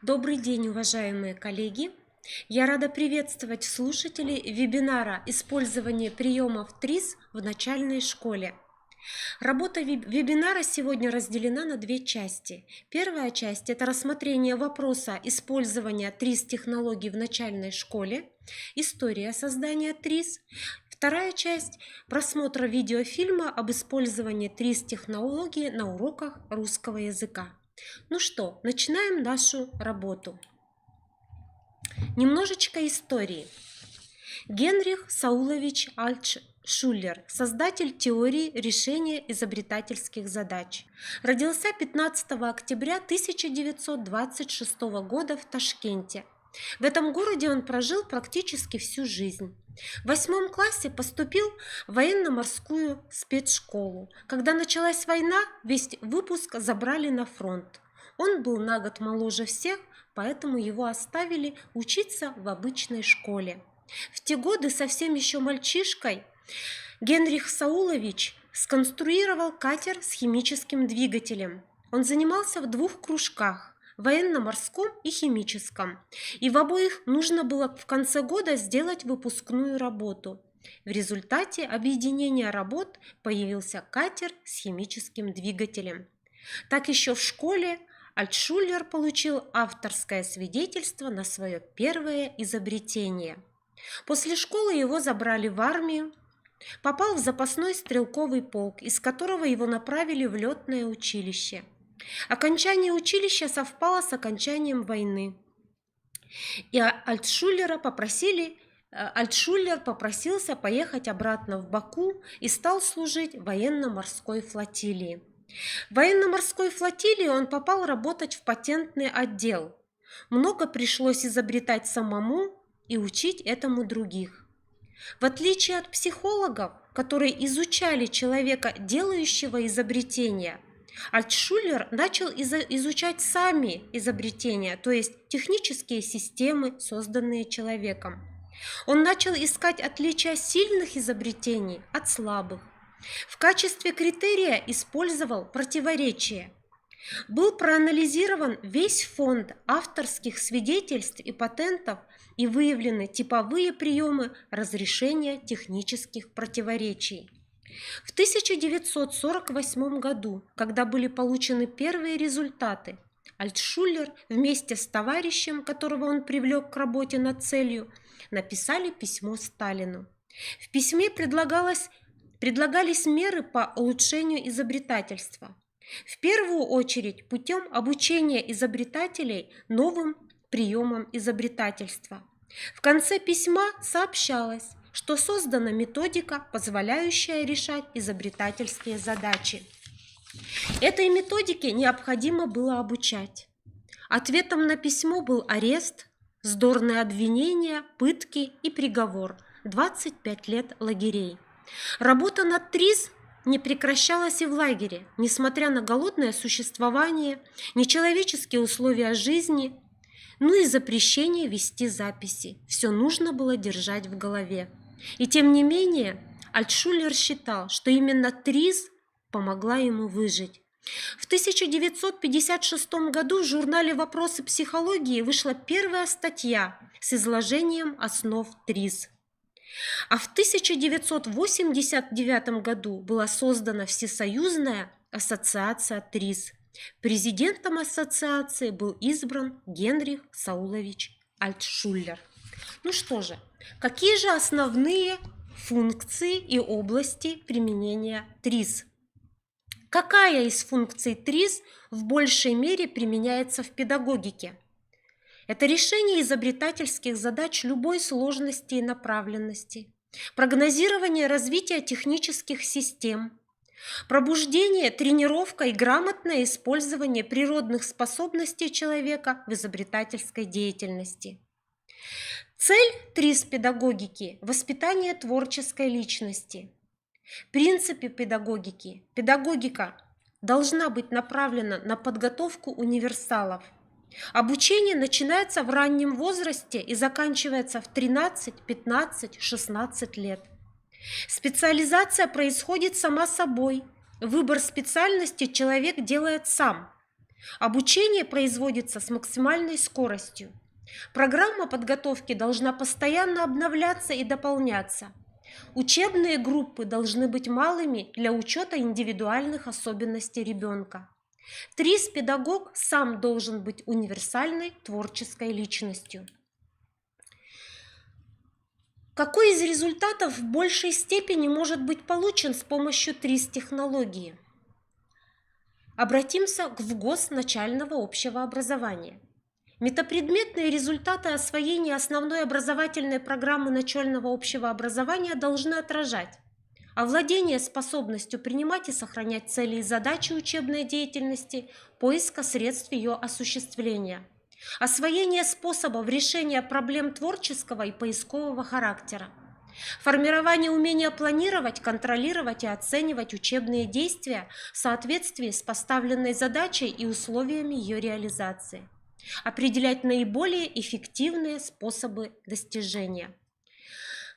Добрый день, уважаемые коллеги! Я рада приветствовать слушателей вебинара «Использование приемов ТРИС в начальной школе». Работа вебинара сегодня разделена на две части. Первая часть – это рассмотрение вопроса использования ТРИС-технологий в начальной школе, история создания ТРИС. Вторая часть – просмотра видеофильма об использовании ТРИС-технологии на уроках русского языка. Ну что, начинаем нашу работу. Немножечко истории. Генрих Саулович Альтшуллер, создатель теории решения изобретательских задач, родился 15 октября 1926 года в Ташкенте. В этом городе он прожил практически всю жизнь. В 8 классе поступил в военно-морскую спецшколу. Когда началась война, весь выпуск забрали на фронт. Он был на год моложе всех, поэтому его оставили учиться в обычной школе. В те годы совсем еще мальчишкой Генрих Саулович сконструировал катер с химическим двигателем. Он занимался в 2 кружках – военно-морском и химическом. И в обоих нужно было в конце года сделать выпускную работу. В результате объединения работ появился катер с химическим двигателем. Так еще в школе Альтшуллер получил авторское свидетельство на свое первое изобретение. После школы его забрали в армию, попал в запасной стрелковый полк, из которого его направили в летное училище. Окончание училища совпало с окончанием войны, и Альтшуллер попросился поехать обратно в Баку и стал служить в военно-морской флотилии. В военно-морской флотилии он попал работать в патентный отдел. Много пришлось изобретать самому и учить этому других. В отличие от психологов, которые изучали человека, делающего изобретения, Альтшуллер начал изучать сами изобретения, то есть технические системы, созданные человеком. Он начал искать отличия сильных изобретений от слабых. В качестве критерия использовал противоречия. Был проанализирован весь фонд авторских свидетельств и патентов и выявлены типовые приемы разрешения технических противоречий. В 1948 году, когда были получены первые результаты, Альтшуллер вместе с товарищем, которого он привлек к работе над целью, написали письмо Сталину. В письме предлагались меры по улучшению изобретательства. В первую очередь путем обучения изобретателей новым приемам изобретательства. В конце письма сообщалось, что создана методика, позволяющая решать изобретательские задачи. Этой методике необходимо было обучать. Ответом на письмо был арест, вздорные обвинения, пытки и приговор – 25 лет лагерей. Работа над ТРИС не прекращалась и в лагере, несмотря на голодное существование, нечеловеческие условия жизни, и запрещение вести записи. Все нужно было держать в голове. И тем не менее, Альтшуллер считал, что именно ТРИС помогла ему выжить. В 1956 году в журнале «Вопросы психологии» вышла первая статья с изложением основ ТРИС. А в 1989 году была создана Всесоюзная ассоциация ТРИС. Президентом ассоциации был избран Генрих Саулович Альтшуллер. Ну что же, какие же основные функции и области применения ТРИС? Какая из функций ТРИС в большей мере применяется в педагогике? Это решение изобретательских задач любой сложности и направленности, прогнозирование развития технических систем, пробуждение, тренировка и грамотное использование природных способностей человека в изобретательской деятельности. Цель ТРИС педагогики – воспитание творческой личности. Принципы педагогики. Педагогика должна быть направлена на подготовку универсалов. Обучение начинается в раннем возрасте и заканчивается в 13, 15, 16 лет. Специализация происходит сама собой. Выбор специальности человек делает сам. Обучение производится с максимальной скоростью. Программа подготовки должна постоянно обновляться и дополняться. Учебные группы должны быть малыми для учета индивидуальных особенностей ребенка. ТРИЗ-педагог сам должен быть универсальной творческой личностью. Какой из результатов в большей степени может быть получен с помощью ТРИЗ-технологии? Обратимся к ВГОС начального общего образования. Метапредметные результаты освоения основной образовательной программы начального общего образования должны отражать овладение способностью принимать и сохранять цели и задачи учебной деятельности, поиска средств ее осуществления, освоение способов решения проблем творческого и поискового характера, формирование умения планировать, контролировать и оценивать учебные действия в соответствии с поставленной задачей и условиями ее реализации, определять наиболее эффективные способы достижения.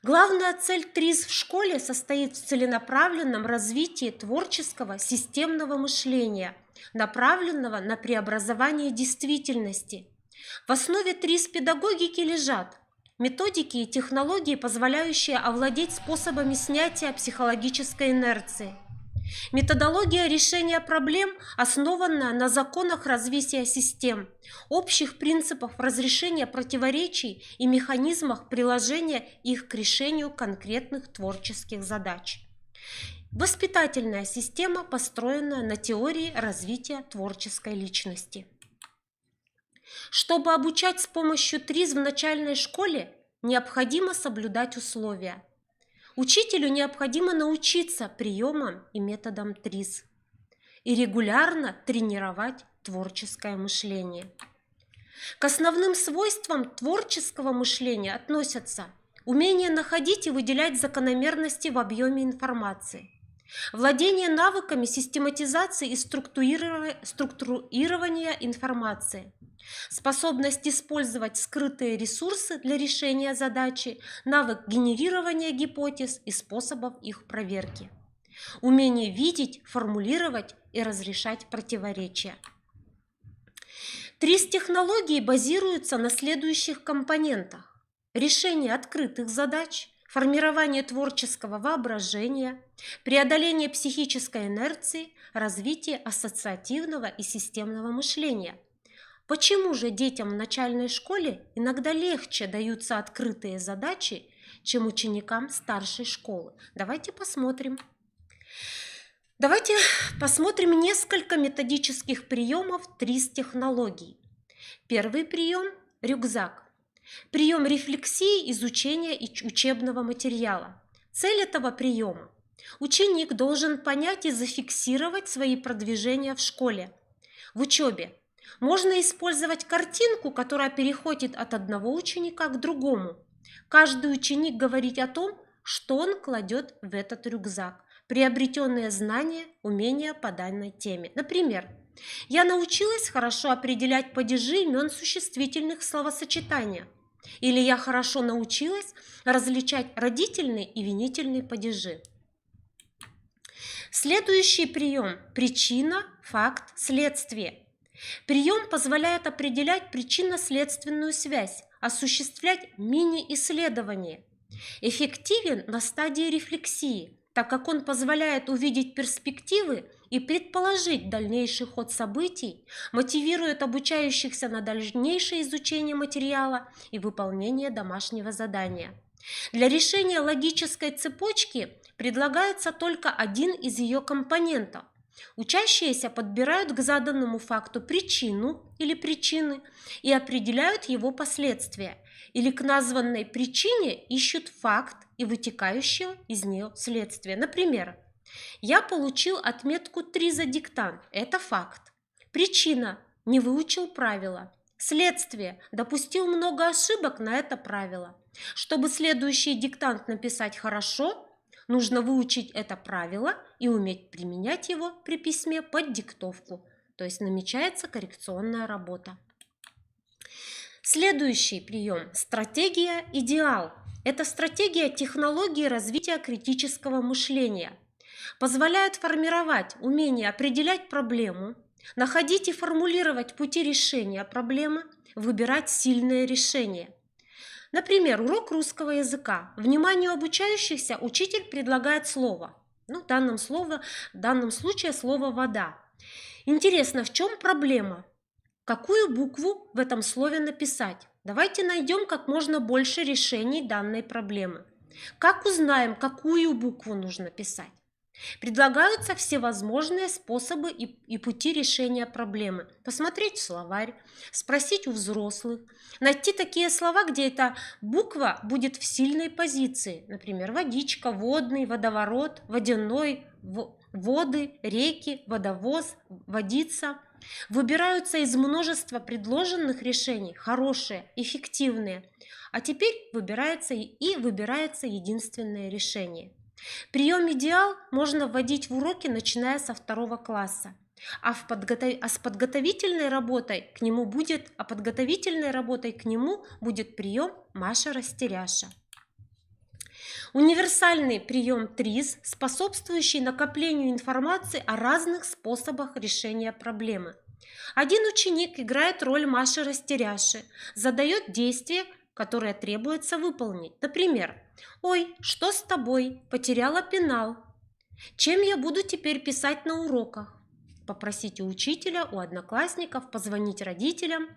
Главная цель ТРИЗ в школе состоит в целенаправленном развитии творческого системного мышления, направленного на преобразование действительности. В основе ТРИЗ-педагогики лежат методики и технологии, позволяющие овладеть способами снятия психологической инерции. Методология решения проблем, основанная на законах развития систем, общих принципах разрешения противоречий и механизмах приложения их к решению конкретных творческих задач. Воспитательная система, построенная на теории развития творческой личности. Чтобы обучать с помощью ТРИЗ в начальной школе, необходимо соблюдать условия. Учителю необходимо научиться приемам и методам ТРИЗ и регулярно тренировать творческое мышление. К основным свойствам творческого мышления относятся умение находить и выделять закономерности в объеме информации, владение навыками систематизации и структурирования информации, способность использовать скрытые ресурсы для решения задачи, навык генерирования гипотез и способов их проверки, умение видеть, формулировать и разрешать противоречия. ТРИЗ-технологии базируются на следующих компонентах: решение открытых задач, формирование творческого воображения, преодоление психической инерции, развитие ассоциативного и системного мышления. Почему же детям в начальной школе иногда легче даются открытые задачи, чем ученикам старшей школы? Давайте посмотрим. Давайте посмотрим несколько методических приемов ТРИЗ-технологий. Первый прием – рюкзак. Прием рефлексии, изучения учебного материала. Цель этого приема – ученик должен понять и зафиксировать свои продвижения в школе. В учебе можно использовать картинку, которая переходит от одного ученика к другому. Каждый ученик говорит о том, что он кладет в этот рюкзак, приобретенные знания, умения по данной теме. Например, я научилась хорошо определять падежи имен существительных словосочетания. Или я хорошо научилась различать родительные и винительные падежи. Следующий прием – причина, факт, следствие. Прием позволяет определять причинно-следственную связь, осуществлять мини-исследования. Эффективен на стадии рефлексии, так как он позволяет увидеть перспективы и предположить дальнейший ход событий, мотивирует обучающихся на дальнейшее изучение материала и выполнение домашнего задания. Для решения логической цепочки предлагается только один из ее компонентов. Учащиеся подбирают к заданному факту причину или причины и определяют его последствия, или к названной причине ищут факт и вытекающее из нее следствие. Например, я получил отметку 3 за диктант. Это факт. Причина – не выучил правила. Следствие – допустил много ошибок на это правило. Чтобы следующий диктант написать хорошо, нужно выучить это правило и уметь применять его при письме под диктовку. То есть намечается коррекционная работа. Следующий прием – стратегия «Идеал». Это стратегия технологии развития критического мышления. Позволяет формировать умение определять проблему, Находить и формулировать пути решения проблемы, выбирать сильное решение. Например, урок русского языка. Вниманию обучающихся учитель предлагает слово. В данном случае слово «вода». Интересно, в чем проблема? Какую букву в этом слове написать? Давайте найдем как можно больше решений данной проблемы. Как узнаем, какую букву нужно писать? Предлагаются всевозможные способы и пути решения проблемы. Посмотреть в словарь, спросить у взрослых, найти такие слова, где эта буква будет в сильной позиции. Например, водичка, водный, водоворот, водяной, воды, реки, водовоз, водица. Выбираются из множества предложенных решений хорошие, эффективные. А теперь выбирается единственное решение. Прием «Идеал» можно вводить в уроки, начиная со 2 класса. С подготовительной работой к нему будет прием «Маша-растеряша». Универсальный прием ТРИЗ, способствующий накоплению информации о разных способах решения проблемы. Один ученик играет роль Маши-растеряши, задает действие, которое требуется выполнить. Например, «Ой, что с тобой? Потеряла пенал. Чем я буду теперь писать на уроках?» Попросить у учителя, у одноклассников, позвонить родителям.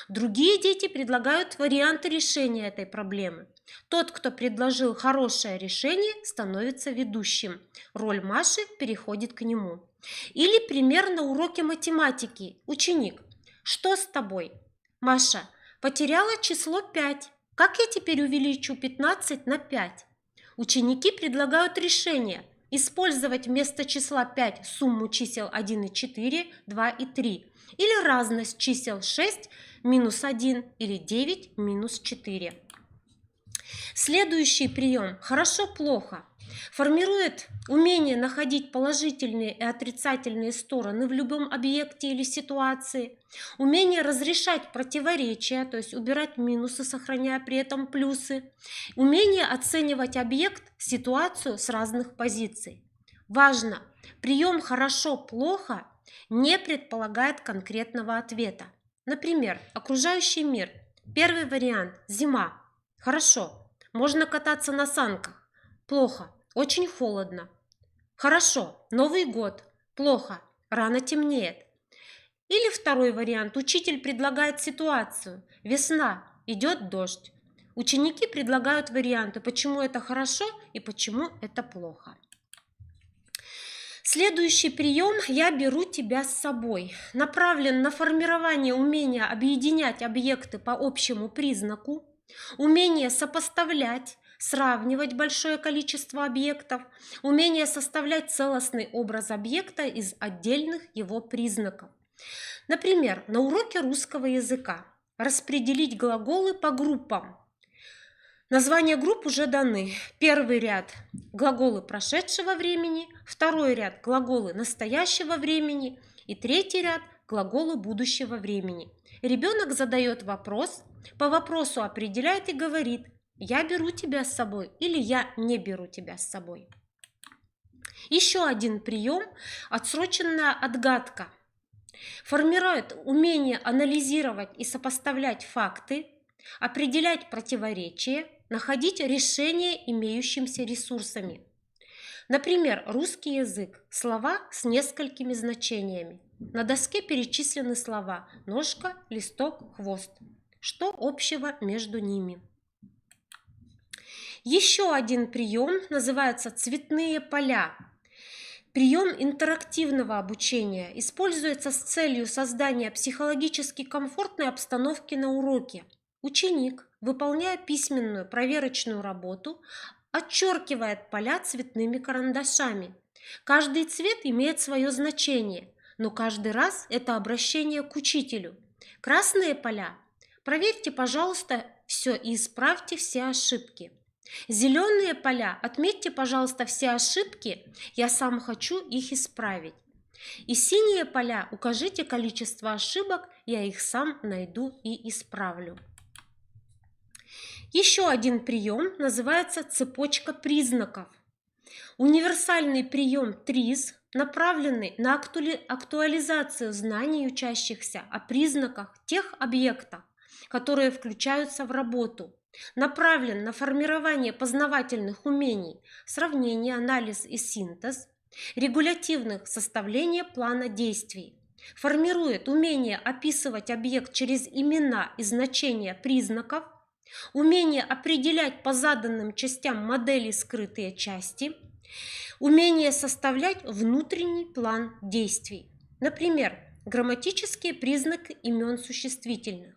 Другие дети предлагают варианты решения этой проблемы. Тот, кто предложил хорошее решение, становится ведущим. Роль Маши переходит к нему. Или пример на уроке математики. Ученик: «Что с тобой?» «Маша, потеряла число 5. Как я теперь увеличу 15 на 5?» Ученики предлагают решение: использовать вместо числа 5 сумму чисел 1 и 4, 2 и 3, или разность чисел 6 минус 1 или 9 минус 4. Следующий прием «хорошо-плохо» формирует умение находить положительные и отрицательные стороны в любом объекте или ситуации, умение разрешать противоречия, то есть убирать минусы, сохраняя при этом плюсы, умение оценивать объект, ситуацию с разных позиций. Важно! Прием «хорошо-плохо» не предполагает конкретного ответа. Например, окружающий мир. Первый вариант – зима. Хорошо. Можно кататься на санках. Плохо. Очень холодно. Хорошо. Новый год. Плохо. Рано темнеет. Или второй вариант. Учитель предлагает ситуацию. Весна. Идет дождь. Ученики предлагают варианты, почему это хорошо и почему это плохо. Следующий прием «Я беру тебя с собой» направлен на формирование умения объединять объекты по общему признаку, умение сопоставлять, сравнивать большое количество объектов, умение составлять целостный образ объекта из отдельных его признаков. Например, на уроке русского языка распределить глаголы по группам. Названия групп уже даны. Первый ряд – глаголы прошедшего времени, второй ряд – глаголы настоящего времени и третий ряд – глаголы будущего времени. Ребенок задает вопрос, по вопросу определяет и говорит: «Я беру тебя с собой» или «Я не беру тебя с собой». Еще один прием – отсроченная отгадка. Формирует умение анализировать и сопоставлять факты, определять противоречия, находить решения имеющимися ресурсами. Например, русский язык. Слова с несколькими значениями. На доске перечислены слова «ножка», «листок», «хвост». Что общего между ними? Еще один прием называется «цветные поля». Прием интерактивного обучения используется с целью создания психологически комфортной обстановки на уроке. Ученик, выполняя письменную проверочную работу, отчеркивает поля цветными карандашами. Каждый цвет имеет свое значение, но каждый раз это обращение к учителю. Красные поля. Проверьте, пожалуйста, все и исправьте все ошибки. Зеленые поля. Отметьте, пожалуйста, все ошибки. Я сам хочу их исправить. И синие поля. Укажите количество ошибок. Я их сам найду и исправлю. Еще один прием называется цепочка признаков. Универсальный прием ТРИЗ направленный на актуализацию знаний учащихся о признаках тех объектов, которые включаются в работу, направлен на формирование познавательных умений, сравнение, анализ и синтез, регулятивных составления плана действий, формирует умение описывать объект через имена и значения признаков, умение определять по заданным частям модели скрытые части, умение составлять внутренний план действий. Например, грамматические признаки имен существительных.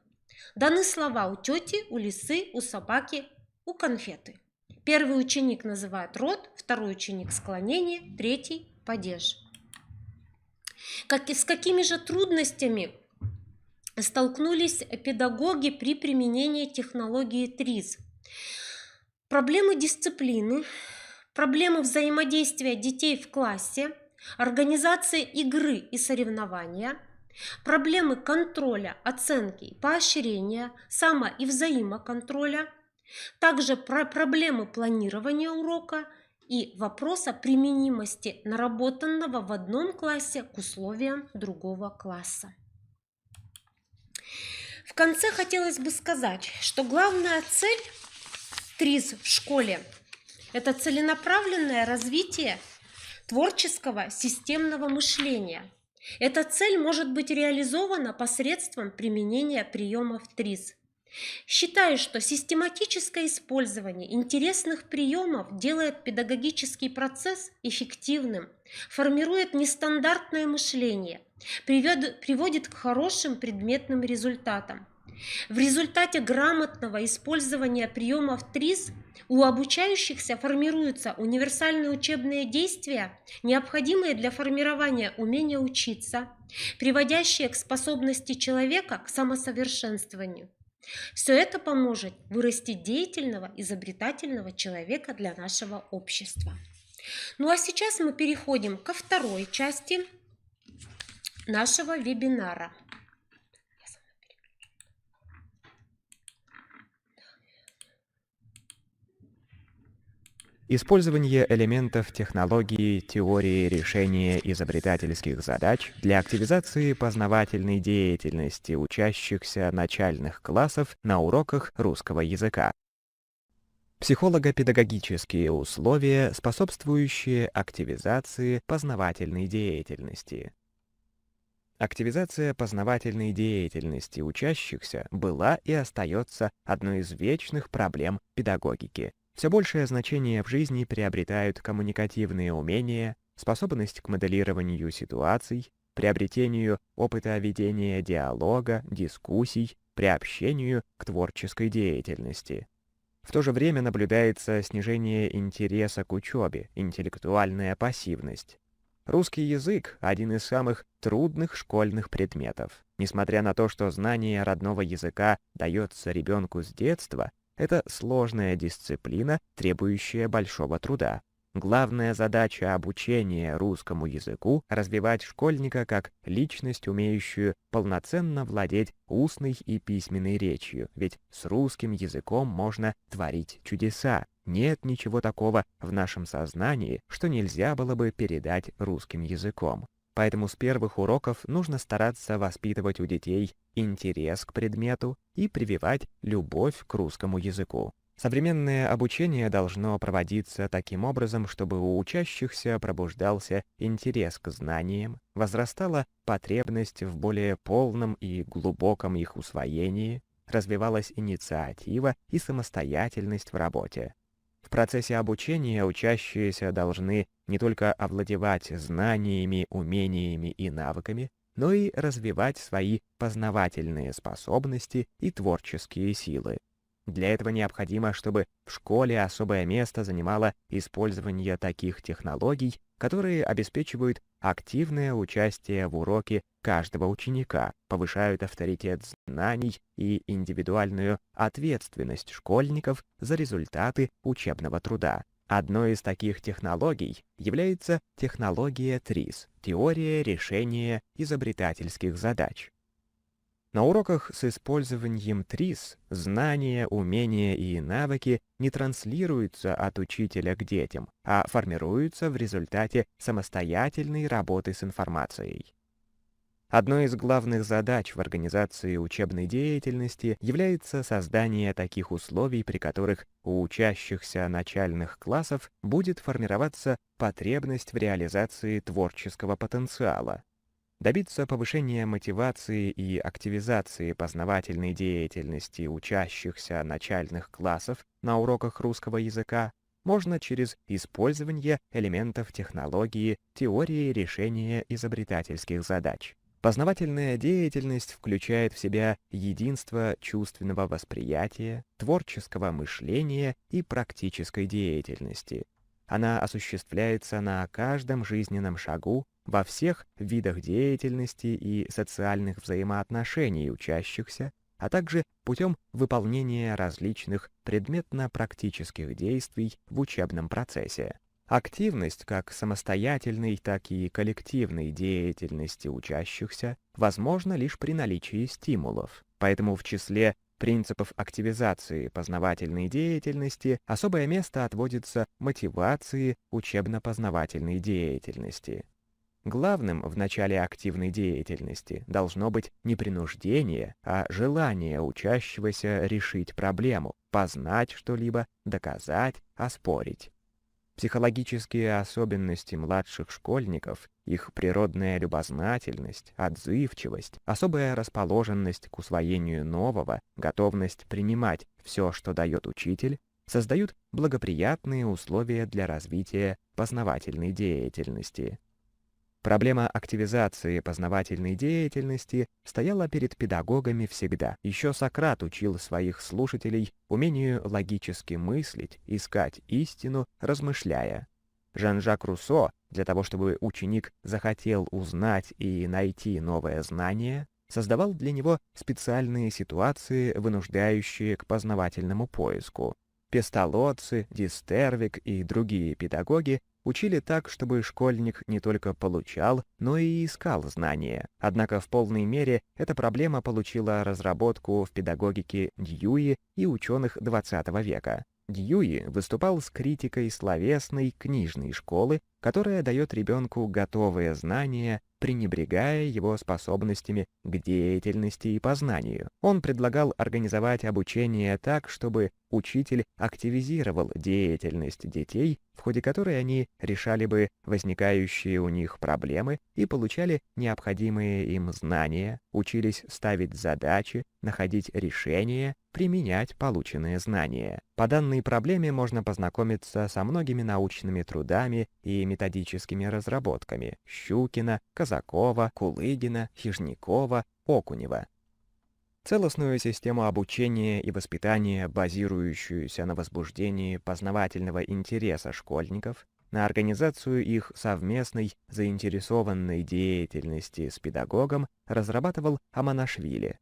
Даны слова у тети, у лисы, у собаки, у конфеты. Первый ученик называет род, второй ученик склонение, третий падеж. С какими же трудностями столкнулись педагоги при применении технологии ТРИЗ? Проблемы дисциплины, проблемы взаимодействия детей в классе, организация игры и соревнования, проблемы контроля, оценки, поощрения, само- и взаимоконтроля, также проблемы планирования урока и вопроса применимости наработанного в одном классе к условиям другого класса. В конце хотелось бы сказать, что главная цель ТРИЗ в школе – это целенаправленное развитие творческого системного мышления. Эта цель может быть реализована посредством применения приемов ТРИЗ. Считаю, что систематическое использование интересных приемов делает педагогический процесс эффективным, формирует нестандартное мышление, приводит к хорошим предметным результатам. В результате грамотного использования приемов ТРИЗ у обучающихся формируются универсальные учебные действия, необходимые для формирования умения учиться, приводящие к способности человека к самосовершенствованию. Все это поможет вырастить деятельного, изобретательного человека для нашего общества. Ну а сейчас мы переходим ко второй части нашего вебинара. Использование элементов технологии теории решения изобретательских задач для активизации познавательной деятельности учащихся начальных классов на уроках русского языка. Психолого-педагогические условия, способствующие активизации познавательной деятельности. Активизация познавательной деятельности учащихся была и остается одной из вечных проблем педагогики. Все большее значение в жизни приобретают коммуникативные умения, способность к моделированию ситуаций, приобретению опыта ведения диалога, дискуссий, приобщению к творческой деятельности. В то же время наблюдается снижение интереса к учебе, интеллектуальная пассивность. Русский язык – один из самых трудных школьных предметов. Несмотря на то, что знание родного языка дается ребенку с детства, это сложная дисциплина, требующая большого труда. Главная задача обучения русскому языку – развивать школьника как личность, умеющую полноценно владеть устной и письменной речью, ведь с русским языком можно творить чудеса. Нет ничего такого в нашем сознании, что нельзя было бы передать русским языком. Поэтому с первых уроков нужно стараться воспитывать у детей интерес к предмету и прививать любовь к русскому языку. Современное обучение должно проводиться таким образом, чтобы у учащихся пробуждался интерес к знаниям, возрастала потребность в более полном и глубоком их усвоении, развивалась инициатива и самостоятельность в работе. В процессе обучения учащиеся должны не только овладевать знаниями, умениями и навыками, но и развивать свои познавательные способности и творческие силы. Для этого необходимо, чтобы в школе особое место занимало использование таких технологий, которые обеспечивают активное участие в уроке каждого ученика, повышают авторитет знаний и индивидуальную ответственность школьников за результаты учебного труда. Одной из таких технологий является технология ТРИЗ – теория решения изобретательских задач. На уроках с использованием ТРИС знания, умения и навыки не транслируются от учителя к детям, а формируются в результате самостоятельной работы с информацией. Одной из главных задач в организации учебной деятельности является создание таких условий, при которых у учащихся начальных классов будет формироваться потребность в реализации творческого потенциала. Добиться повышения мотивации и активизации познавательной деятельности учащихся начальных классов на уроках русского языка можно через использование элементов технологии теории решения изобретательских задач. Познавательная деятельность включает в себя единство чувственного восприятия, творческого мышления и практической деятельности. Она осуществляется на каждом жизненном шагу, во всех видах деятельности и социальных взаимоотношений учащихся, а также путем выполнения различных предметно-практических действий в учебном процессе. Активность как самостоятельной, так и коллективной деятельности учащихся возможна лишь при наличии стимулов. Поэтому в числе принципов активизации познавательной деятельности особое место отводится мотивации учебно-познавательной деятельности. Главным в начале активной деятельности должно быть не принуждение, а желание учащегося решить проблему, познать что-либо, доказать, оспорить. Психологические особенности младших школьников, их природная любознательность, отзывчивость, особая расположенность к усвоению нового, готовность принимать все, что дает учитель, создают благоприятные условия для развития познавательной деятельности. Проблема активизации познавательной деятельности стояла перед педагогами всегда. Еще Сократ учил своих слушателей умению логически мыслить, искать истину, размышляя. Жан-Жак Руссо, для того чтобы ученик захотел узнать и найти новое знание, создавал для него специальные ситуации, вынуждающие к познавательному поиску. Песталоцци, Дистервик и другие педагоги учили так, чтобы школьник не только получал, но и искал знания. Однако в полной мере эта проблема получила разработку в педагогике Дьюи и ученых XX века. Дьюи выступал с критикой словесной книжной школы, которая дает ребенку готовые знания, пренебрегая его способностями к деятельности и познанию. Он предлагал организовать обучение так, чтобы учитель активизировал деятельность детей, в ходе которой они решали бы возникающие у них проблемы и получали необходимые им знания, учились ставить задачи, находить решения, применять полученные знания. По данной проблеме можно познакомиться со многими научными трудами и методическими разработками Щукина, Казакова, Кулыгина, Хижнякова, Окунева. Целостную систему обучения и воспитания, базирующуюся на возбуждении познавательного интереса школьников, на организацию их совместной заинтересованной деятельности с педагогом, разрабатывал Аманашвили.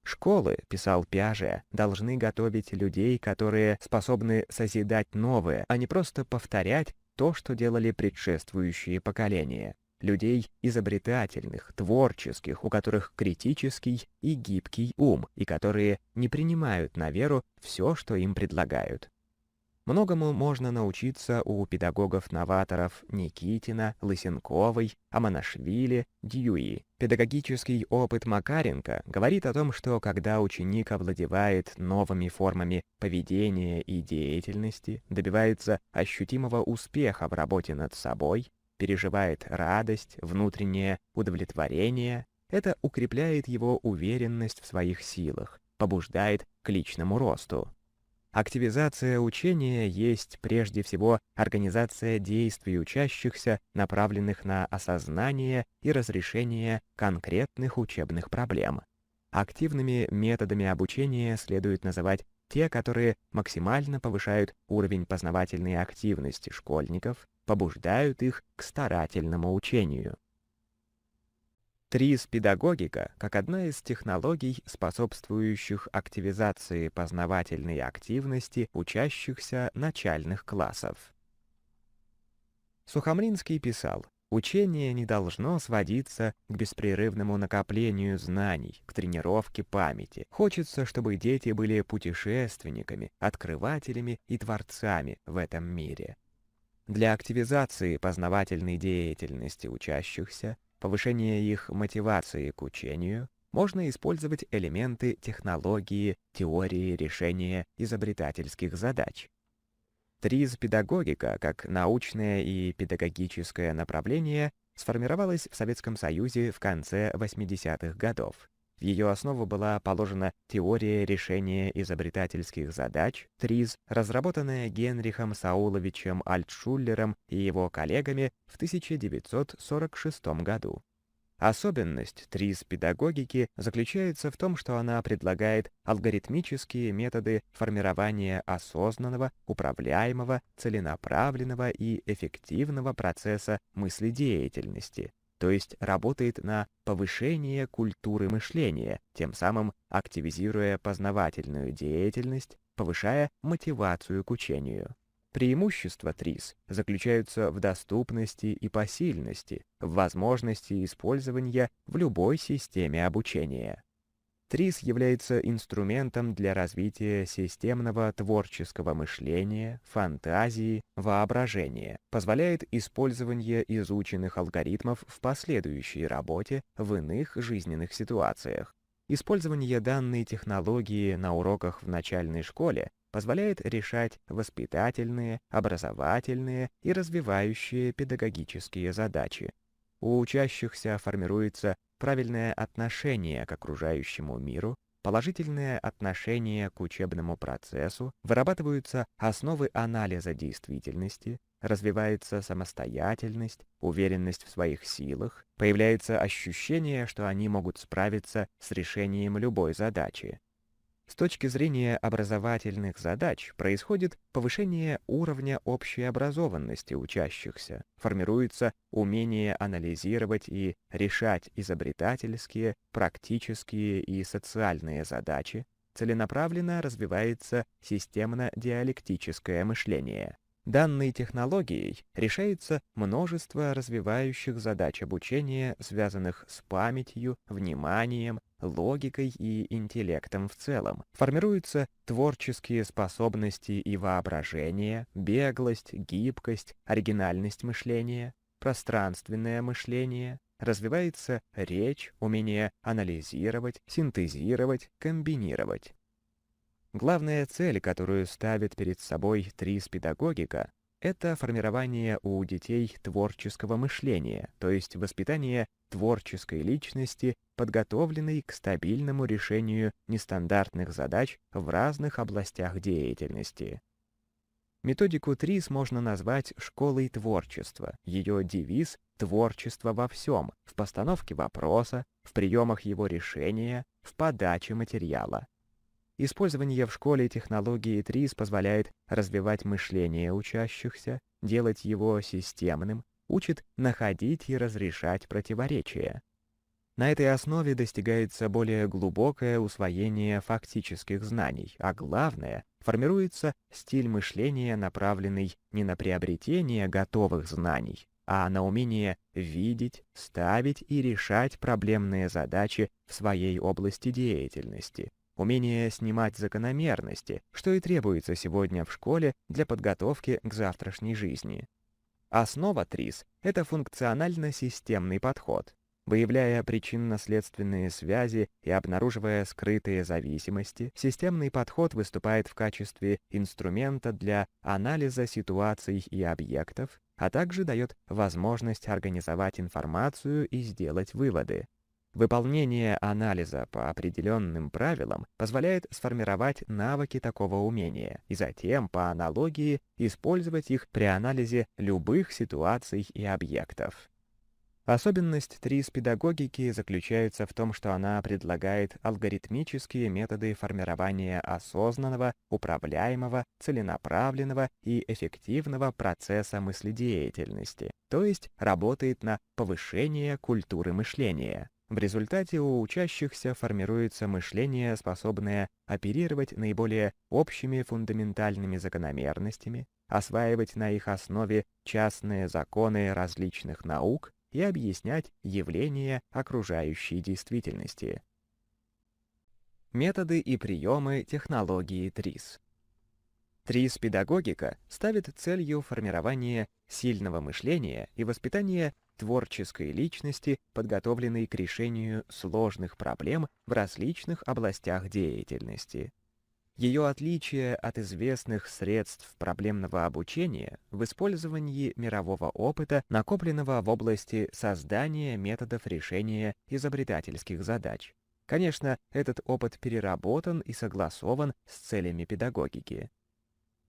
«Школы, — писал Пиаже, — должны готовить людей, которые способны созидать новое, а не просто повторять то, что делали предшествующие поколения. Людей изобретательных, творческих, у которых критический и гибкий ум, и которые не принимают на веру все, что им предлагают». Многому можно научиться у педагогов-новаторов Никитина, Лысенковой, Аманашвили, Дьюи. Педагогический опыт Макаренко говорит о том, что когда ученик овладевает новыми формами поведения и деятельности, добивается ощутимого успеха в работе над собой, переживает радость, внутреннее удовлетворение, это укрепляет его уверенность в своих силах, побуждает к личному росту. Активизация учения есть прежде всего организация действий учащихся, направленных на осознание и разрешение конкретных учебных проблем. Активными методами обучения следует называть те, которые максимально повышают уровень познавательной активности школьников, побуждают их к старательному учению. ТРИС-педагогика как одна из технологий, способствующих активизации познавательной активности учащихся начальных классов. Сухомлинский писал: Учение не должно сводиться к беспрерывному накоплению знаний, к тренировке памяти. Хочется, чтобы дети были путешественниками, открывателями и творцами в этом мире. Для активизации познавательной деятельности учащихся, повышения их мотивации к учению, можно использовать элементы технологии, теории решения изобретательских задач. ТРИЗ-педагогика, как научное и педагогическое направление, сформировалась в Советском Союзе в конце 80-х годов. В ее основу была положена теория решения изобретательских задач, ТРИЗ, разработанная Генрихом Сауловичем Альтшуллером и его коллегами в 1946 году. Особенность ТРИЗ-педагогики заключается в том, что она предлагает алгоритмические методы формирования осознанного, управляемого, целенаправленного и эффективного процесса мыследеятельности, то есть работает на повышение культуры мышления, тем самым активизируя познавательную деятельность, повышая мотивацию к учению. Преимущества ТРИЗ заключаются в доступности и посильности, в возможности использования в любой системе обучения. ТРИЗ является инструментом для развития системного творческого мышления, фантазии, воображения, позволяет использование изученных алгоритмов в последующей работе в иных жизненных ситуациях. Использование данной технологии на уроках в начальной школе позволяет решать воспитательные, образовательные и развивающие педагогические задачи. У учащихся формируется правильное отношение к окружающему миру, положительное отношение к учебному процессу, вырабатываются основы анализа действительности, развивается самостоятельность, уверенность в своих силах, появляется ощущение, что они могут справиться с решением любой задачи. С точки зрения образовательных задач происходит повышение уровня общей образованности учащихся, формируется умение анализировать и решать изобретательские, практические и социальные задачи, целенаправленно развивается системно-диалектическое мышление. Данной технологией решается множество развивающих задач обучения, связанных с памятью, вниманием, логикой и интеллектом в целом. Формируются творческие способности и воображение, беглость, гибкость, оригинальность мышления, пространственное мышление. Развивается речь, умение анализировать, синтезировать, комбинировать. Главная цель, которую ставит перед собой ТРИЗ-педагогика, это формирование у детей творческого мышления, то есть воспитание творческой личности, подготовленной к стабильному решению нестандартных задач в разных областях деятельности. Методику ТРИЗ можно назвать школой творчества. Ее девиз «Творчество во всем» в постановке вопроса, в приемах его решения, в подаче материала. Использование в школе технологии ТРИЗ позволяет развивать мышление учащихся, делать его системным, учит находить и разрешать противоречия. На этой основе достигается более глубокое усвоение фактических знаний, а главное, формируется стиль мышления, направленный не на приобретение готовых знаний, а на умение видеть, ставить и решать проблемные задачи в своей области деятельности. Умение снимать закономерности, что и требуется сегодня в школе для подготовки к завтрашней жизни. Основа ТРИЗ — это функционально-системный подход. Выявляя причинно-следственные связи и обнаруживая скрытые зависимости, системный подход выступает в качестве инструмента для анализа ситуаций и объектов, а также дает возможность организовать информацию и сделать выводы. Выполнение анализа по определенным правилам позволяет сформировать навыки такого умения и затем, по аналогии, использовать их при анализе любых ситуаций и объектов. Особенность ТРИЗ-педагогики заключается в том, что она предлагает алгоритмические методы формирования осознанного, управляемого, целенаправленного и эффективного процесса мыследеятельности, то есть работает на повышение культуры мышления. В результате у учащихся формируется мышление, способное оперировать наиболее общими фундаментальными закономерностями, осваивать на их основе частные законы различных наук и объяснять явления окружающей действительности. Методы и приемы технологии ТРИС. ТРИС-педагогика ставит целью формирование сильного мышления и воспитание творческой личности, подготовленной к решению сложных проблем в различных областях деятельности. Ее отличие от известных средств проблемного обучения в использовании мирового опыта, накопленного в области создания методов решения изобретательских задач. Конечно, этот опыт переработан и согласован с целями педагогики.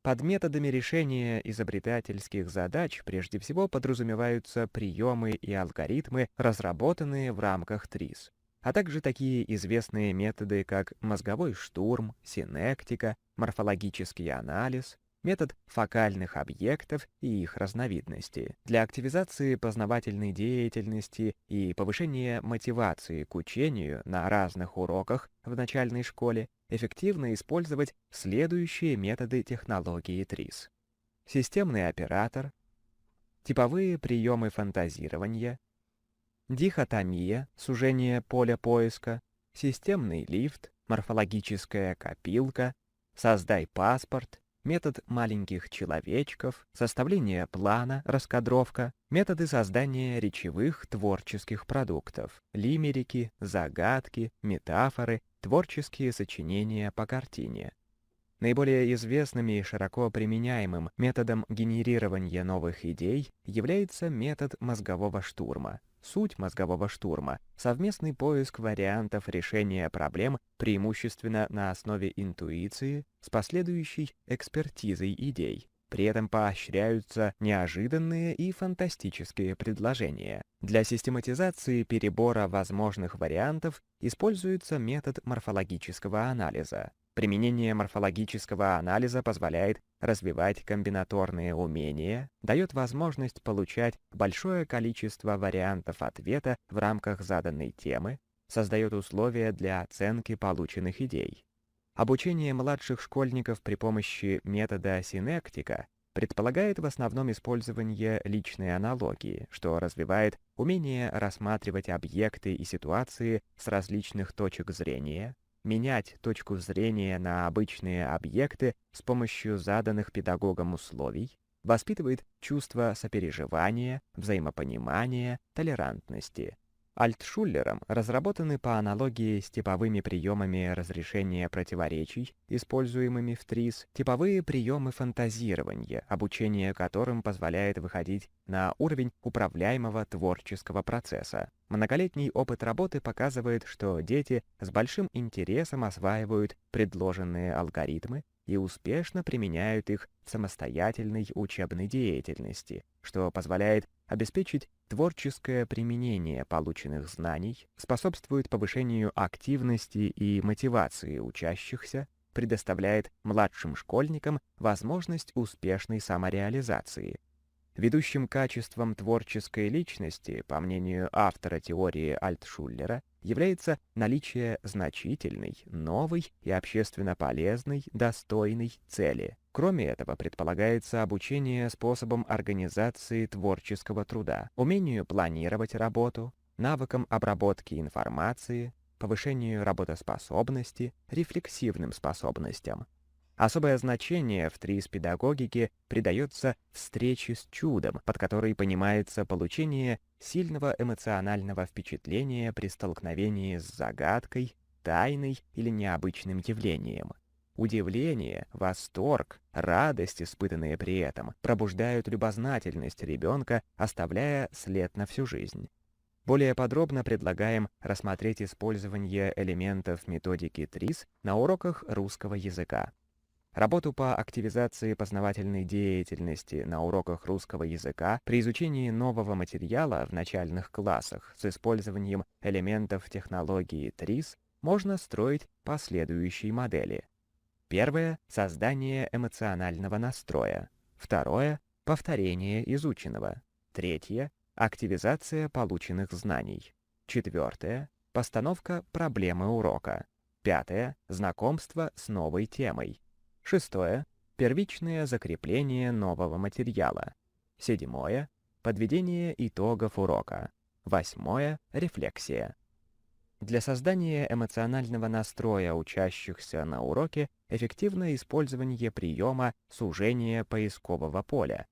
Под методами решения изобретательских задач прежде всего подразумеваются приемы и алгоритмы, разработанные в рамках ТРИС, а также такие известные методы, как мозговой штурм, синектика, морфологический анализ, метод фокальных объектов и их разновидности. Для активизации познавательной деятельности и повышения мотивации к учению на разных уроках в начальной школе эффективно использовать следующие методы технологии ТРИС. Системный оператор, типовые приемы фантазирования, дихотомия, сужение поля поиска, системный лифт, морфологическая копилка, создай паспорт, метод маленьких человечков, составление плана, раскадровка, методы создания речевых творческих продуктов, лимерики, загадки, метафоры, творческие сочинения по картине. Наиболее известным и широко применяемым методом генерирования новых идей является метод мозгового штурма. Суть мозгового штурма — совместный поиск вариантов решения проблем преимущественно на основе интуиции с последующей экспертизой идей. При этом поощряются неожиданные и фантастические предложения. Для систематизации перебора возможных вариантов используется метод морфологического анализа. Применение морфологического анализа позволяет развивать комбинаторные умения, дает возможность получать большое количество вариантов ответа в рамках заданной темы, создает условия для оценки полученных идей. Обучение младших школьников при помощи метода синектика предполагает в основном использование личной аналогии, что развивает умение рассматривать объекты и ситуации с различных точек зрения, менять точку зрения на обычные объекты с помощью заданных педагогом условий, воспитывает чувство сопереживания, взаимопонимания, толерантности. Альтшуллером разработаны по аналогии с типовыми приемами разрешения противоречий, используемыми в ТРИС, типовые приемы фантазирования, обучение которым позволяет выходить на уровень управляемого творческого процесса. Многолетний опыт работы показывает, что дети с большим интересом осваивают предложенные алгоритмы и успешно применяют их в самостоятельной учебной деятельности, что позволяет обеспечить творческое применение полученных знаний, способствует повышению активности и мотивации учащихся, предоставляет младшим школьникам возможность успешной самореализации. Ведущим качеством творческой личности, по мнению автора теории Альтшуллера, является наличие значительной, новой и общественно полезной, достойной цели. Кроме этого, предполагается обучение способам организации творческого труда, умению планировать работу, навыкам обработки информации, повышению работоспособности, рефлексивным способностям. Особое значение в ТРИС-педагогике придается встрече с чудом, под которой понимается получение сильного эмоционального впечатления при столкновении с загадкой, тайной или необычным явлением. Удивление, восторг, радость, испытанные при этом, пробуждают любознательность ребенка, оставляя след на всю жизнь. Более подробно предлагаем рассмотреть использование элементов методики ТРИС на уроках русского языка. Работу по активизации познавательной деятельности на уроках русского языка при изучении нового материала в начальных классах с использованием элементов технологии ТРИС можно строить по следующей модели. Первое — создание эмоционального настроя. Второе — повторение изученного. Третье — активизация полученных знаний. Четвертое — постановка проблемы урока. Пятое — знакомство с новой темой. Шестое — Первичное закрепление нового материала. 7. Подведение итогов урока. 8. Рефлексия. Для создания эмоционального настроя учащихся на уроке эффективно использование приема сужения поискового поля.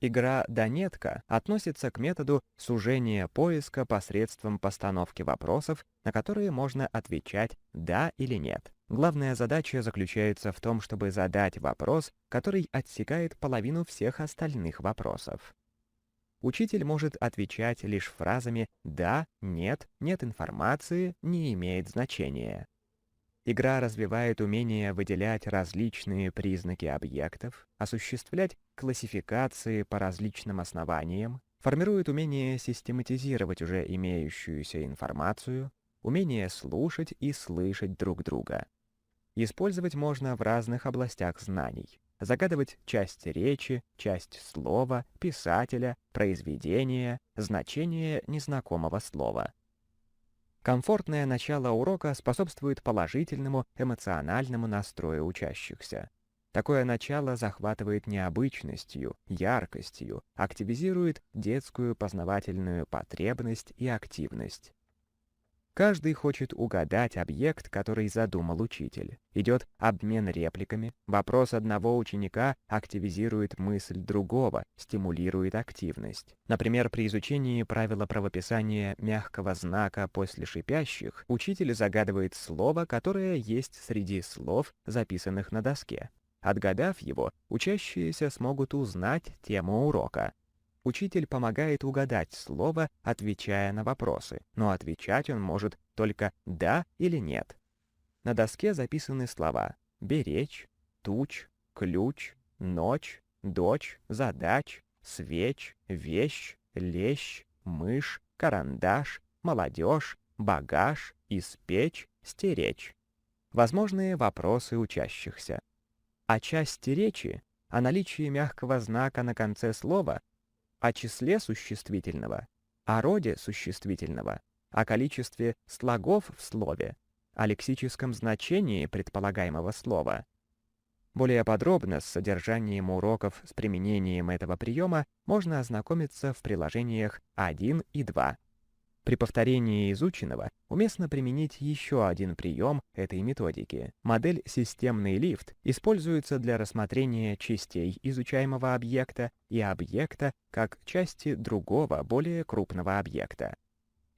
Игра «Донетка» относится к методу сужения поиска посредством постановки вопросов, на которые можно отвечать «да» или «нет». Главная задача заключается в том, чтобы задать вопрос, который отсекает половину всех остальных вопросов. Учитель может отвечать лишь фразами «да», «нет», «нет информации», «не имеет значения». Игра развивает умение выделять различные признаки объектов, осуществлять классификации по различным основаниям, формирует умение систематизировать уже имеющуюся информацию, умение слушать и слышать друг друга. Использовать можно в разных областях знаний. Загадывать часть речи, часть слова, писателя, произведения, значение незнакомого слова. Комфортное начало урока способствует положительному эмоциональному настрою учащихся. Такое начало захватывает необычностью, яркостью, активизирует детскую познавательную потребность и активность. Каждый хочет угадать объект, который задумал учитель. Идет обмен репликами, вопрос одного ученика активизирует мысль другого, стимулирует активность. Например, при изучении правила правописания мягкого знака после шипящих, учитель загадывает слово, которое есть среди слов, записанных на доске. Отгадав его, учащиеся смогут узнать тему урока. Учитель помогает угадать слово, отвечая на вопросы, но отвечать он может только «да» или «нет». На доске записаны слова «беречь», «туч», «ключ», «ночь», «дочь», «задач», «свеч», «вещь», «лещ», «мышь», «карандаш», «молодежь», «багаж», «испечь», «стеречь». Возможные вопросы учащихся. О части речи, о наличии мягкого знака на конце слова, о числе существительного, о роде существительного, о количестве слогов в слове, о лексическом значении предполагаемого слова. Более подробно с содержанием уроков с применением этого приема можно ознакомиться в приложениях 1 и 2. При повторении изученного уместно применить еще один прием этой методики. Модель «Системный лифт» используется для рассмотрения частей изучаемого объекта и объекта как части другого, более крупного объекта.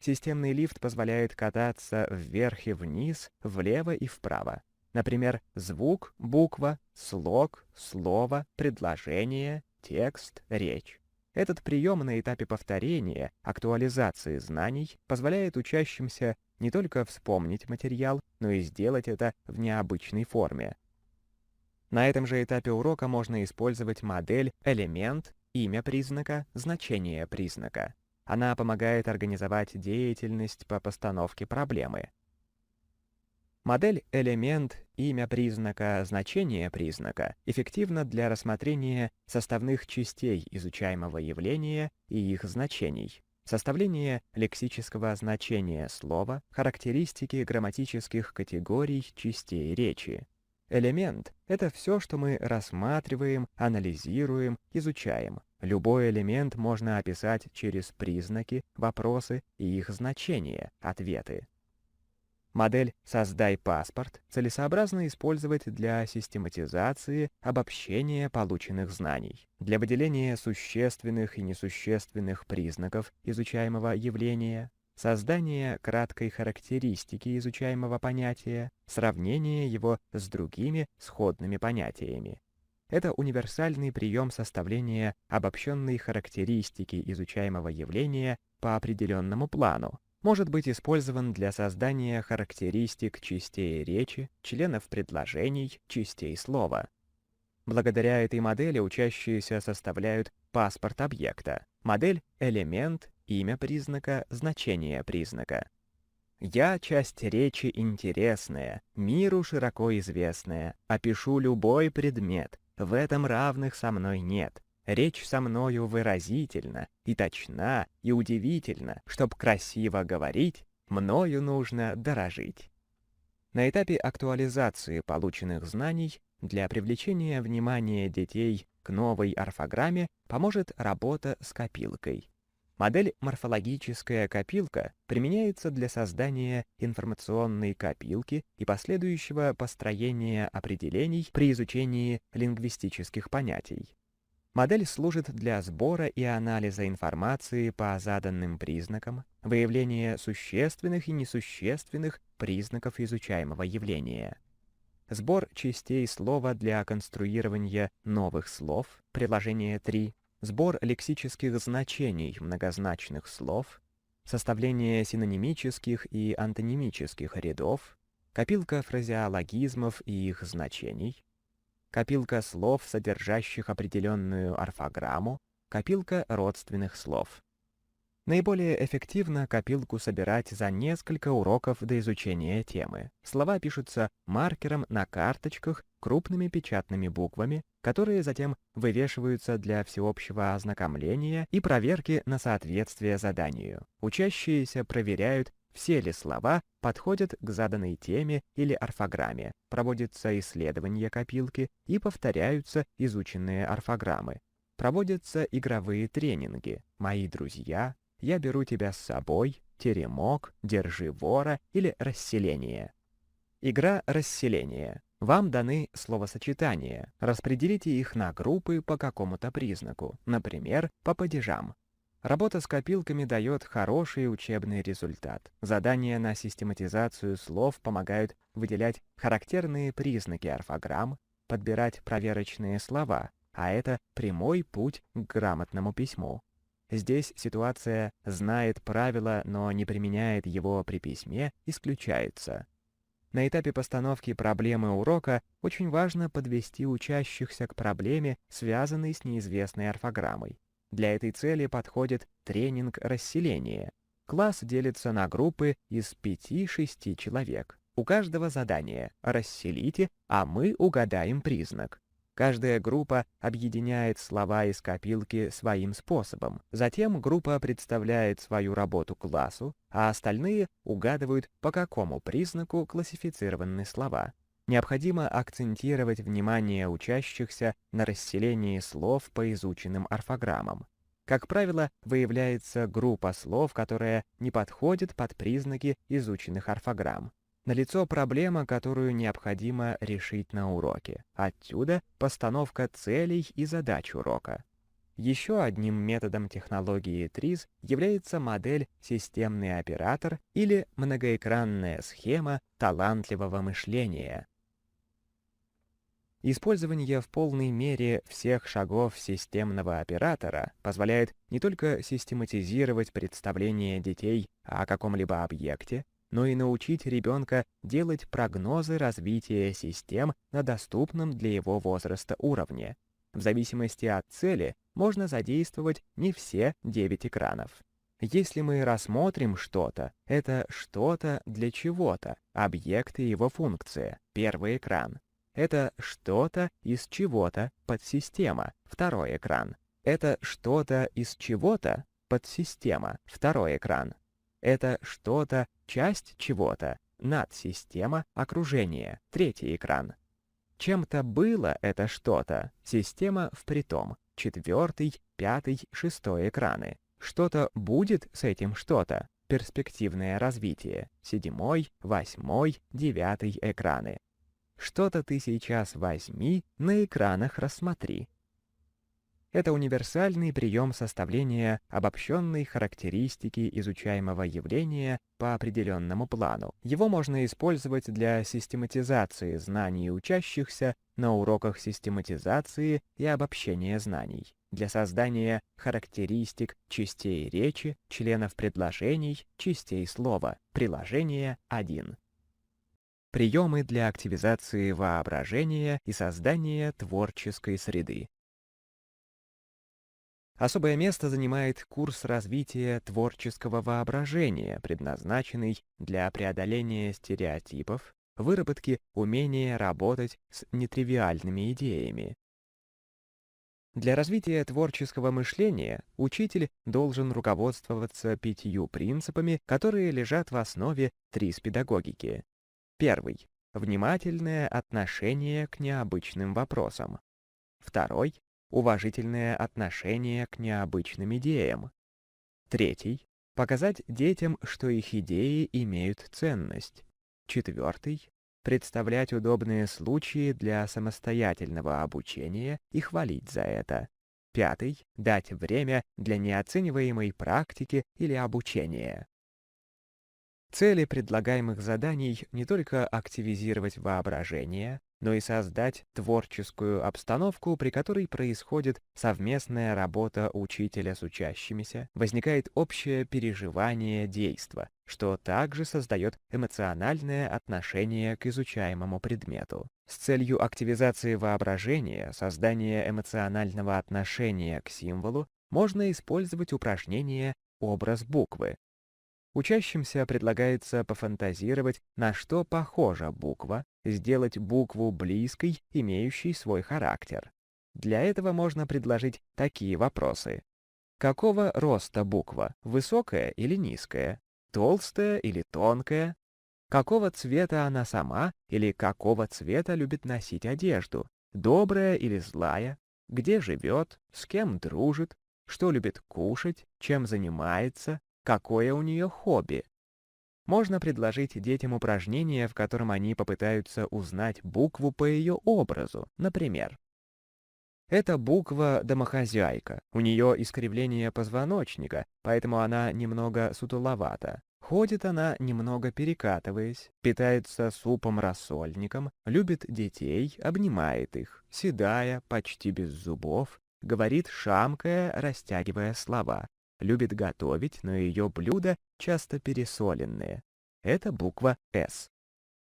Системный лифт позволяет кататься вверх и вниз, влево и вправо. Например, звук, буква, слог, слово, предложение, текст, речь. Этот прием на этапе повторения, актуализации знаний позволяет учащимся не только вспомнить материал, но и сделать это в необычной форме. На этом же этапе урока можно использовать модель «элемент», имя признака, значение признака. Она помогает организовать деятельность по постановке проблемы. Модель «элемент», имя признака, значение признака эффективна для рассмотрения составных частей изучаемого явления и их значений, составления лексического значения слова, характеристики грамматических категорий частей речи. Элемент — это все, что мы рассматриваем, анализируем, изучаем. Любой элемент можно описать через признаки, вопросы и их значения, ответы. Модель «Создай паспорт» целесообразно использовать для систематизации, обобщения полученных знаний, для выделения существенных и несущественных признаков изучаемого явления, создания краткой характеристики изучаемого понятия, сравнения его с другими сходными понятиями. Это универсальный прием составления обобщенной характеристики изучаемого явления по определенному плану, может быть использован для создания характеристик частей речи, членов предложений, частей слова. Благодаря этой модели учащиеся составляют паспорт объекта, модель «элемент», имя признака, значение признака. «Я — часть речи интересная, миру широко известная, опишу любой предмет, в этом равных со мной нет. Речь со мною выразительна, и точна, и удивительна, чтоб красиво говорить, мною нужно дорожить». На этапе актуализации полученных знаний для привлечения внимания детей к новой орфограмме поможет работа с копилкой. Модель «Морфологическая копилка» применяется для создания информационной копилки и последующего построения определений при изучении лингвистических понятий. Модель служит для сбора и анализа информации по заданным признакам, выявления существенных и несущественных признаков изучаемого явления. Сбор частей слова для конструирования новых слов, приложение 3, сбор лексических значений многозначных слов, составление синонимических и антонимических рядов, копилка фразеологизмов и их значений, копилка слов, содержащих определенную орфограмму, копилка родственных слов. Наиболее эффективно копилку собирать за несколько уроков до изучения темы. Слова пишутся маркером на карточках крупными печатными буквами, которые затем вывешиваются для всеобщего ознакомления и проверки на соответствие заданию. Учащиеся проверяют, все ли слова подходят к заданной теме или орфограмме, проводится исследование копилки и повторяются изученные орфограммы. Проводятся игровые тренинги «Мои друзья», «Я беру тебя с собой», «Теремок», «Держи вора» или «Расселение». Игра «Расселение». Вам даны словосочетания. Распределите их на группы по какому-то признаку, например, по падежам. Работа с копилками дает хороший учебный результат. Задания на систематизацию слов помогают выделять характерные признаки орфограмм, подбирать проверочные слова, а это прямой путь к грамотному письму. Здесь ситуация «знает правило, но не применяет его при письме» исключается. На этапе постановки проблемы урока очень важно подвести учащихся к проблеме, связанной с неизвестной орфограммой. Для этой цели подходит тренинг расселения. Класс делится на группы из 5-6 человек. У каждого задание «расселите», а мы угадаем признак. Каждая группа объединяет слова из копилки своим способом. Затем группа представляет свою работу классу, а остальные угадывают, по какому признаку классифицированы слова. Необходимо акцентировать внимание учащихся на расселении слов по изученным орфограммам. Как правило, выявляется группа слов, которая не подходит под признаки изученных орфограмм. Налицо проблема, которую необходимо решить на уроке. Отсюда постановка целей и задач урока. Еще одним методом технологии ТРИЗ является модель «Системный оператор» или многоэкранная схема талантливого мышления. Использование в полной мере всех шагов системного оператора позволяет не только систематизировать представление детей о каком-либо объекте, но и научить ребенка делать прогнозы развития систем на доступном для его возраста уровне. В зависимости от цели можно задействовать не все 9 экранов. Если мы рассмотрим что-то, это что-то для чего-то, объект и его функция, первый экран. Это что-то из чего-то, подсистема, второй экран. Это что-то из чего-то, подсистема, второй экран. Это что-то, часть чего-то, надсистема, окружение, третий экран. Чем-то было это что-то, система впритом, четвертый, пятый, шестой экраны. Что-то будет с этим что-то, перспективное развитие, седьмой, восьмой, девятый экраны. Что-то ты сейчас возьми, на экранах рассмотри. Это универсальный прием составления обобщенной характеристики изучаемого явления по определенному плану. Его можно использовать для систематизации знаний учащихся на уроках систематизации и обобщения знаний, для создания характеристик частей речи, членов предложений, частей слова, приложение 1. Приемы для активизации воображения и создания творческой среды. Особое место занимает курс развития творческого воображения, предназначенный для преодоления стереотипов, выработки умения работать с нетривиальными идеями. Для развития творческого мышления учитель должен руководствоваться 5 принципами, которые лежат в основе ТРИЗ-педагогики. Первый. Внимательное отношение к необычным вопросам. Второй. Уважительное отношение к необычным идеям. Третий. Показать детям, что их идеи имеют ценность. Четвертый. Представлять удобные случаи для самостоятельного обучения и хвалить за это. Пятый. Дать время для неоцениваемой практики или обучения. Цели предлагаемых заданий не только активизировать воображение, но и создать творческую обстановку, при которой происходит совместная работа учителя с учащимися, возникает общее переживание действа, что также создает эмоциональное отношение к изучаемому предмету. С целью активизации воображения, создания эмоционального отношения к символу, можно использовать упражнение «Образ буквы». Учащимся предлагается пофантазировать, на что похожа буква, сделать букву близкой, имеющей свой характер. Для этого можно предложить такие вопросы. Какого роста буква? Высокая или низкая? Толстая или тонкая? Какого цвета она сама или какого цвета любит носить одежду? Добрая или злая? Где живет? С кем дружит? Что любит кушать? Чем занимается? Какое у нее хобби? Можно предложить детям упражнение, в котором они попытаются узнать букву по ее образу. Например, эта буква домохозяйка. У нее искривление позвоночника, поэтому она немного сутуловата. Ходит она, немного перекатываясь, питается супом-рассольником, любит детей, обнимает их, седая, почти без зубов, говорит шамкая, растягивая слова. Любит готовить, но ее блюда часто пересоленные. Это буква «С».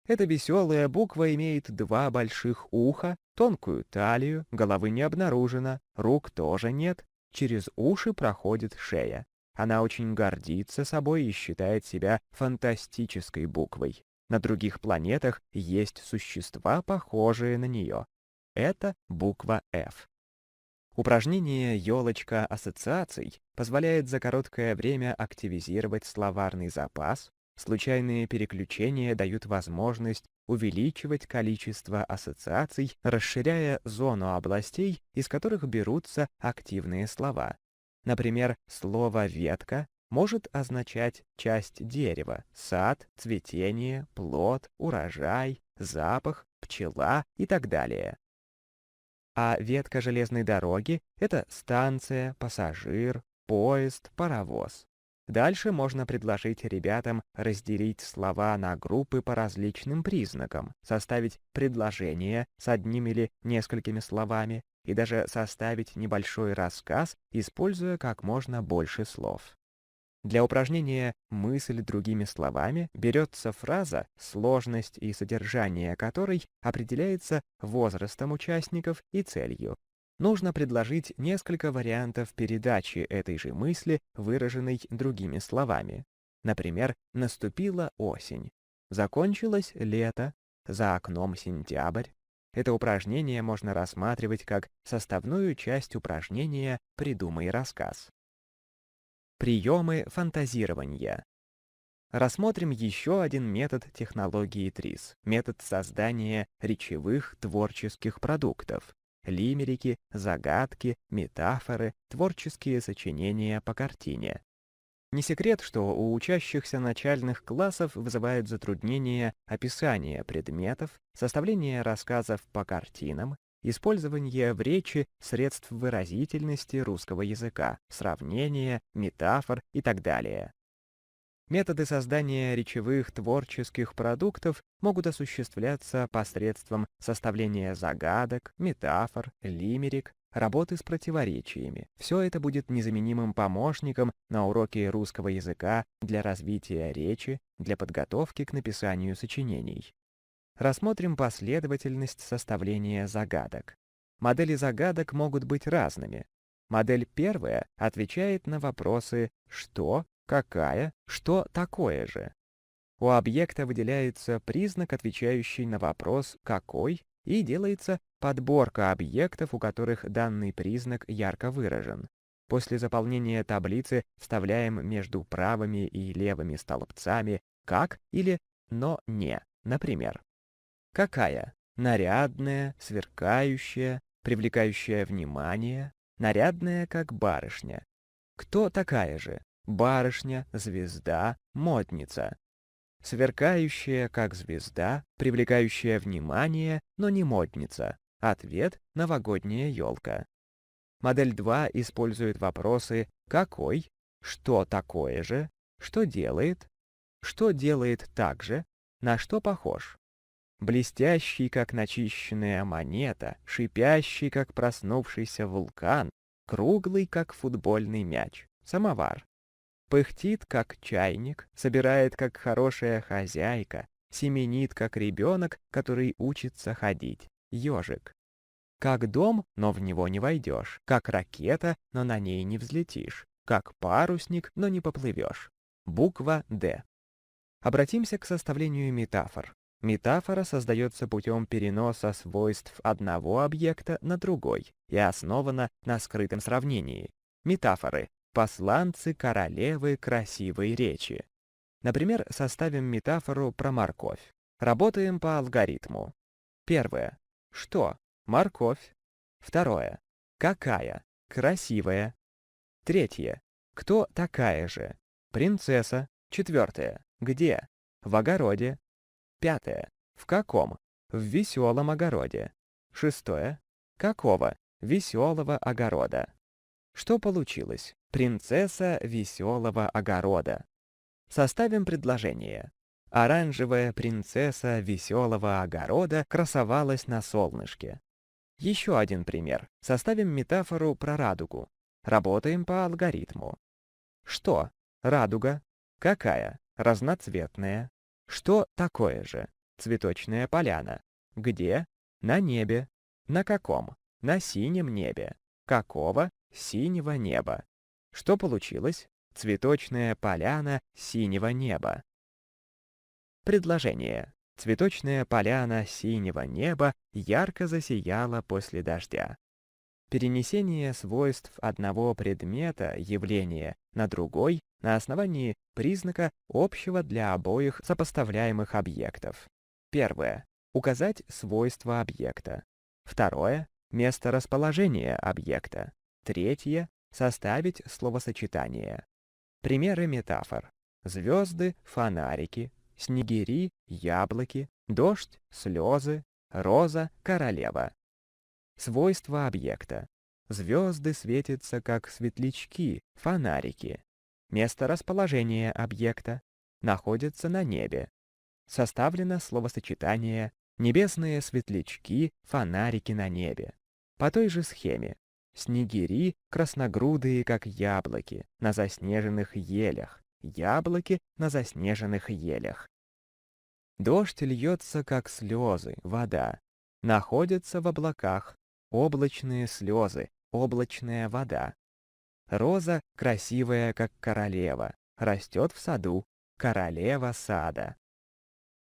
Эта веселая буква имеет два больших уха, тонкую талию, головы не обнаружено, рук тоже нет, через уши проходит шея. Она очень гордится собой и считает себя фантастической буквой. На других планетах есть существа, похожие на нее. Это буква «Ф». Упражнение «Елочка ассоциаций» позволяет за короткое время активизировать словарный запас. Случайные переключения дают возможность увеличивать количество ассоциаций, расширяя зону областей, из которых берутся активные слова. Например, слово «ветка» может означать часть дерева, сад, цветение, плод, урожай, запах, пчела и так далее. А ветка железной дороги — это станция, пассажир, поезд, паровоз. Дальше можно предложить ребятам разделить слова на группы по различным признакам, составить предложение с одним или несколькими словами и даже составить небольшой рассказ, используя как можно больше слов. Для упражнения «мысль другими словами» берется фраза, сложность и содержание которой определяется возрастом участников и целью. Нужно предложить несколько вариантов передачи этой же мысли, выраженной другими словами. Например, «наступила осень», «закончилось лето», «за окном сентябрь». Это упражнение можно рассматривать как составную часть упражнения «Придумай рассказ». Приемы фантазирования. Рассмотрим еще один метод технологии ТРИС, метод создания речевых творческих продуктов. Лимерики, загадки, метафоры, творческие сочинения по картине. Не секрет, что у учащихся начальных классов вызывают затруднения описание предметов, составление рассказов по картинам, использование в речи средств выразительности русского языка, сравнения, метафор и так далее. Методы создания речевых творческих продуктов могут осуществляться посредством составления загадок, метафор, лимерик, работы с противоречиями. Все это будет незаменимым помощником на уроке русского языка для развития речи, для подготовки к написанию сочинений. Рассмотрим последовательность составления загадок. Модели загадок могут быть разными. Модель первая отвечает на вопросы «что?», «какая?», «что такое же?». У объекта выделяется признак, отвечающий на вопрос «какой?», и делается подборка объектов, у которых данный признак ярко выражен. После заполнения таблицы вставляем между правыми и левыми столбцами «как» или «но не». Например, какая? Нарядная, сверкающая, привлекающая внимание, нарядная, как барышня. Кто такая же? Барышня, звезда, модница. Сверкающая, как звезда, привлекающая внимание, но не модница. Ответ — новогодняя елка. Модель 2 использует вопросы «какой?», «что такое же?», «что делает?», «что делает так же?», «на что похож?». Блестящий, как начищенная монета, шипящий, как проснувшийся вулкан, круглый, как футбольный мяч, самовар. Пыхтит, как чайник, собирает, как хорошая хозяйка, семенит, как ребенок, который учится ходить, ежик. Как дом, но в него не войдешь, как ракета, но на ней не взлетишь, как парусник, но не поплывешь. Буква «Д». Обратимся к составлению метафор. Метафора создается путем переноса свойств одного объекта на другой и основана на скрытом сравнении. Метафоры — посланцы королевы красивой речи. Например, составим метафору про морковь. Работаем по алгоритму. Первое. Что? Морковь. Второе. Какая? Красивая. Третье. Кто такая же? Принцесса. Четвертое. Где? В огороде. Пятое. В каком? В веселом огороде. Шестое. Какого? Веселого огорода. Что получилось? Принцесса веселого огорода. Составим предложение. Оранжевая принцесса веселого огорода красовалась на солнышке. Еще один пример. Составим метафору про радугу. Работаем по алгоритму. Что? Радуга. Какая? Разноцветная. Что такое же? Цветочная поляна. Где? На небе. На каком? На синем небе. Какого? Синего неба. Что получилось? Цветочная поляна синего неба. Предложение. Цветочная поляна синего неба ярко засияла после дождя. Перенесение свойств одного предмета, явления, на другой на основании признака общего для обоих сопоставляемых объектов. Первое. Указать свойства объекта. Второе. Место расположения объекта. Третье. Составить словосочетание. Примеры метафор. Звезды, фонарики, снегири, яблоки, дождь, слезы, роза, королева. Свойства объекта. Звезды светятся, как светлячки, фонарики. Место расположения объекта. Находится на небе. Составлено словосочетание «небесные светлячки, фонарики на небе». По той же схеме. Снегири красногрудые, как яблоки, на заснеженных елях. Яблоки на заснеженных елях. Дождь льется, как слезы, вода. Находится в облаках. Облачные слезы, облачная вода. Роза красивая, как королева. Растет в саду. Королева сада.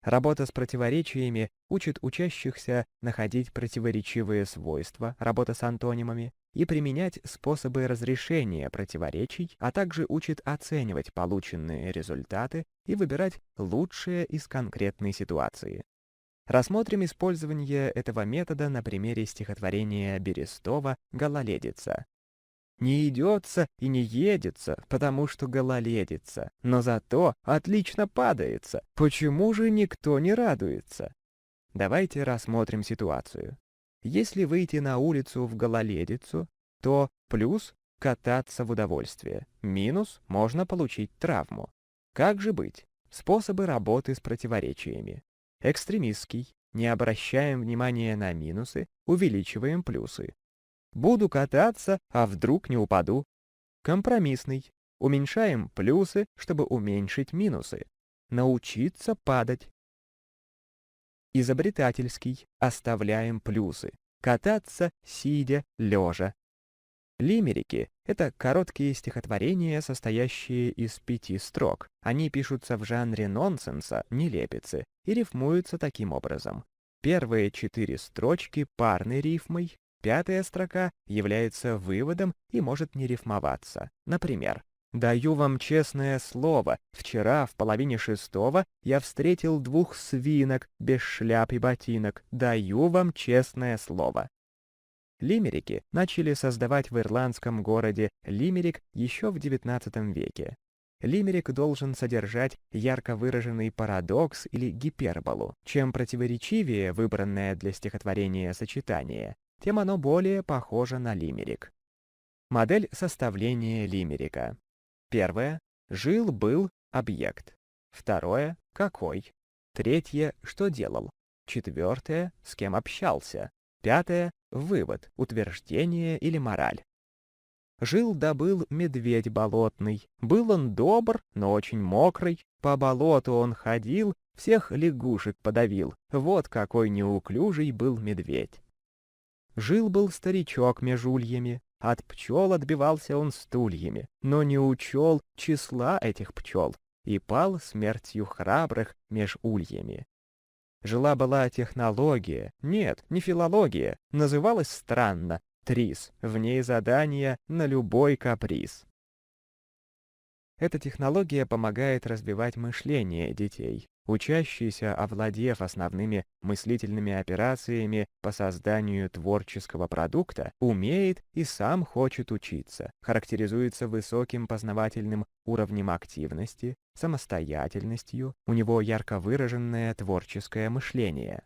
Работа с противоречиями учит учащихся находить противоречивые свойства, работа с антонимами, и применять способы разрешения противоречий, а также учит оценивать полученные результаты и выбирать лучшее из конкретной ситуации. Рассмотрим использование этого метода на примере стихотворения Берестова «Гололедица». «Не идется и не едется, потому что гололедица, но зато отлично падается. Почему же никто не радуется?» Давайте рассмотрим ситуацию. Если выйти на улицу в гололедицу, то плюс — кататься в удовольствие, минус — можно получить травму. Как же быть? Способы работы с противоречиями. Экстремистский. Не обращаем внимания на минусы, увеличиваем плюсы. Буду кататься, а вдруг не упаду. Компромиссный. Уменьшаем плюсы, чтобы уменьшить минусы. Научиться падать. Изобретательский. Оставляем плюсы. Кататься, сидя, лежа. Лимерики — это короткие стихотворения, состоящие из 5 строк. Они пишутся в жанре нонсенса, нелепицы, и рифмуются таким образом. Первые 4 строчки парной рифмой, 5-я строка является выводом и может не рифмоваться. Например, Даю вам честное слово, вчера в половине шестого я встретил 2 свинок без шляп и ботинок. Даю вам честное слово. Лимерики начали создавать в ирландском городе Лимерик еще в XIX веке. Лимерик должен содержать ярко выраженный парадокс или гиперболу. Чем противоречивее выбранное для стихотворения сочетание, тем оно более похоже на лимерик. Модель составления лимерика. Первое. Жил-был объект. Второе. Какой. Третье. Что делал. Четвертое. С кем общался. Пятое. Вывод, утверждение или мораль. Жил да был медведь болотный. Был он добр, но очень мокрый. По болоту он ходил, всех лягушек подавил. Вот какой неуклюжий был медведь. Жил-был старичок меж ульями. От пчел отбивался он стульями, но не учел числа этих пчел и пал смертью храбрых меж ульями. Жила-была технология, нет, не филология, называлась странно ТРИС, в ней задание на любой каприз. Эта технология помогает развивать мышление детей. Учащийся, овладев основными мыслительными операциями по созданию творческого продукта, умеет и сам хочет учиться, характеризуется высоким познавательным уровнем активности, самостоятельностью, у него ярко выраженное творческое мышление.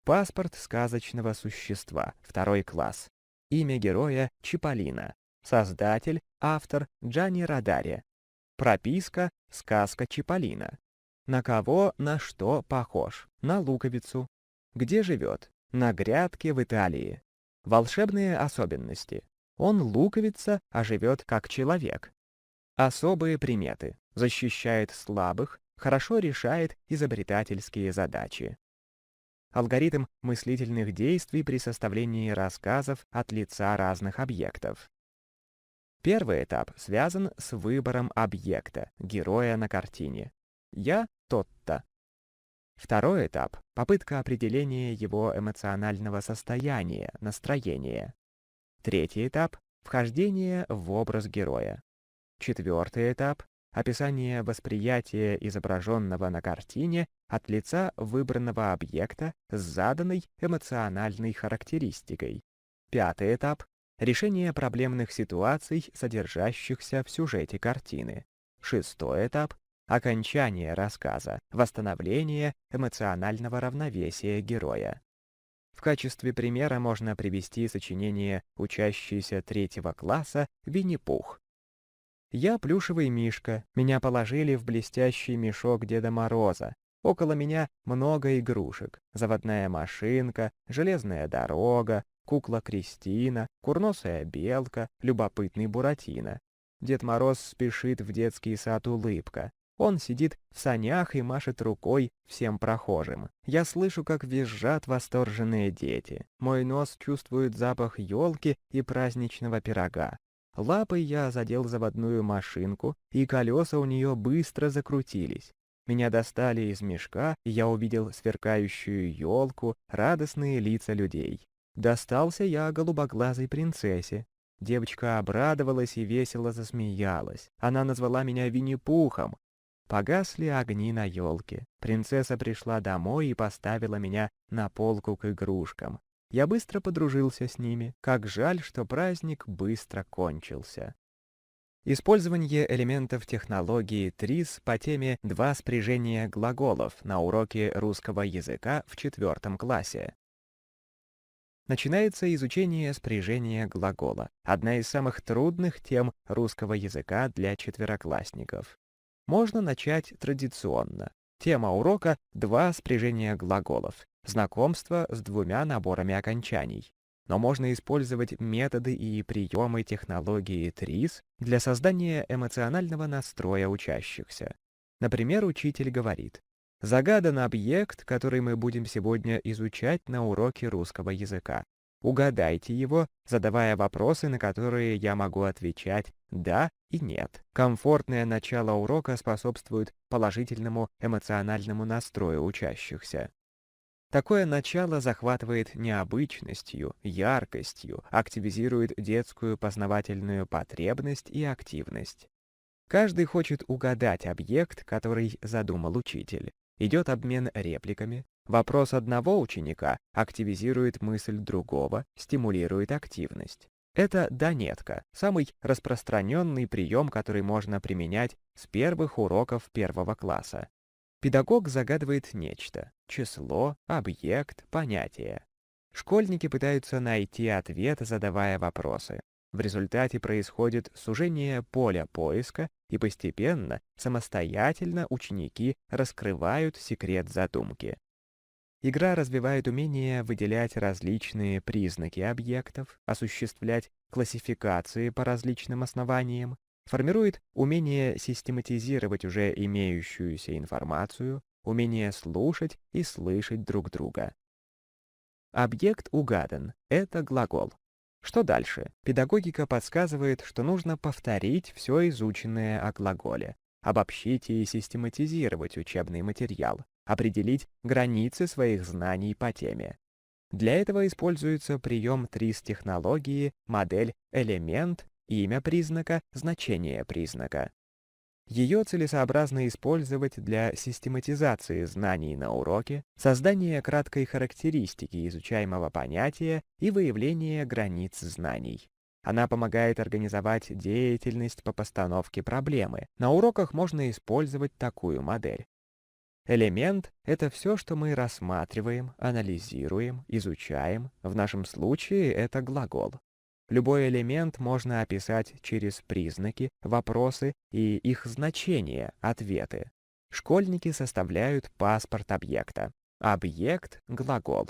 Паспорт сказочного существа, 2 класс. Имя героя Чиполлино. Создатель, автор Джанни Родари. Прописка «Сказка Чиполлино». На кого, на что похож? На луковицу. Где живет? На грядке в Италии. Волшебные особенности. Он луковица, а живет как человек. Особые приметы. Защищает слабых, хорошо решает изобретательские задачи. Алгоритм мыслительных действий при составлении рассказов от лица разных объектов. Первый этап связан с выбором объекта, героя на картине. Я тот-то. Второй этап — попытка определения его эмоционального состояния, настроения. Третий этап — вхождение в образ героя. Четвертый этап — описание восприятия изображенного на картине от лица выбранного объекта с заданной эмоциональной характеристикой. Пятый этап — решение проблемных ситуаций, содержащихся в сюжете картины. Шестой этап — окончание рассказа, восстановление эмоционального равновесия героя. В качестве примера можно привести сочинение учащейся 3 класса «Винни-Пух». Я плюшевый мишка, меня положили в блестящий мешок Деда Мороза. Около меня много игрушек. Заводная машинка, железная дорога, кукла Кристина, курносая белка, любопытный Буратино. Дед Мороз спешит в детский сад улыбка. Он сидит в санях и машет рукой всем прохожим. Я слышу, как визжат восторженные дети. Мой нос чувствует запах елки и праздничного пирога. Лапой я задел заводную машинку, и колеса у нее быстро закрутились. Меня достали из мешка, и я увидел сверкающую елку, радостные лица людей. Достался я голубоглазой принцессе. Девочка обрадовалась и весело засмеялась. Она назвала меня Винни-Пухом. Погасли огни на елке. Принцесса пришла домой и поставила меня на полку к игрушкам. Я быстро подружился с ними. Как жаль, что праздник быстро кончился. Использование элементов технологии ТРИС по теме «Два спряжения глаголов» на уроке русского языка в 4 классе. Начинается изучение спряжения глагола, одна из самых трудных тем русского языка для четвероклассников. Можно начать традиционно. Тема урока — 2 спряжения глаголов, знакомство с 2 наборами окончаний. Но можно использовать методы и приемы технологии ТРИС для создания эмоционального настроя учащихся. Например, учитель говорит: «Загадан объект, который мы будем сегодня изучать на уроке русского языка. Угадайте его, задавая вопросы, на которые я могу отвечать «да» и «нет». Комфортное начало урока способствует положительному эмоциональному настрою учащихся. Такое начало захватывает необычностью, яркостью, активизирует детскую познавательную потребность и активность. Каждый хочет угадать объект, который задумал учитель. Идет обмен репликами. Вопрос одного ученика активизирует мысль другого, стимулирует активность. Это донетка, самый распространенный прием, который можно применять с первых уроков первого класса. Педагог загадывает нечто — число, объект, понятие. Школьники пытаются найти ответ, задавая вопросы. В результате происходит сужение поля поиска, и постепенно, самостоятельно ученики раскрывают секрет задумки. Игра развивает умение выделять различные признаки объектов, осуществлять классификации по различным основаниям, формирует умение систематизировать уже имеющуюся информацию, умение слушать и слышать друг друга. Объект угадан — это глагол. Что дальше? Педагогика подсказывает, что нужно повторить все изученное о глаголе, обобщить и систематизировать учебный материал, определить границы своих знаний по теме. Для этого используется прием ТРИС-технологии, модель элемент, имя признака, значение признака. Ее целесообразно использовать для систематизации знаний на уроке, создания краткой характеристики изучаемого понятия и выявления границ знаний. Она помогает организовать деятельность по постановке проблемы. На уроках можно использовать такую модель. Элемент — это все, что мы рассматриваем, анализируем, изучаем. В нашем случае это глагол. Любой элемент можно описать через признаки, вопросы и их значения, ответы. Школьники составляют паспорт объекта. Объект — глагол.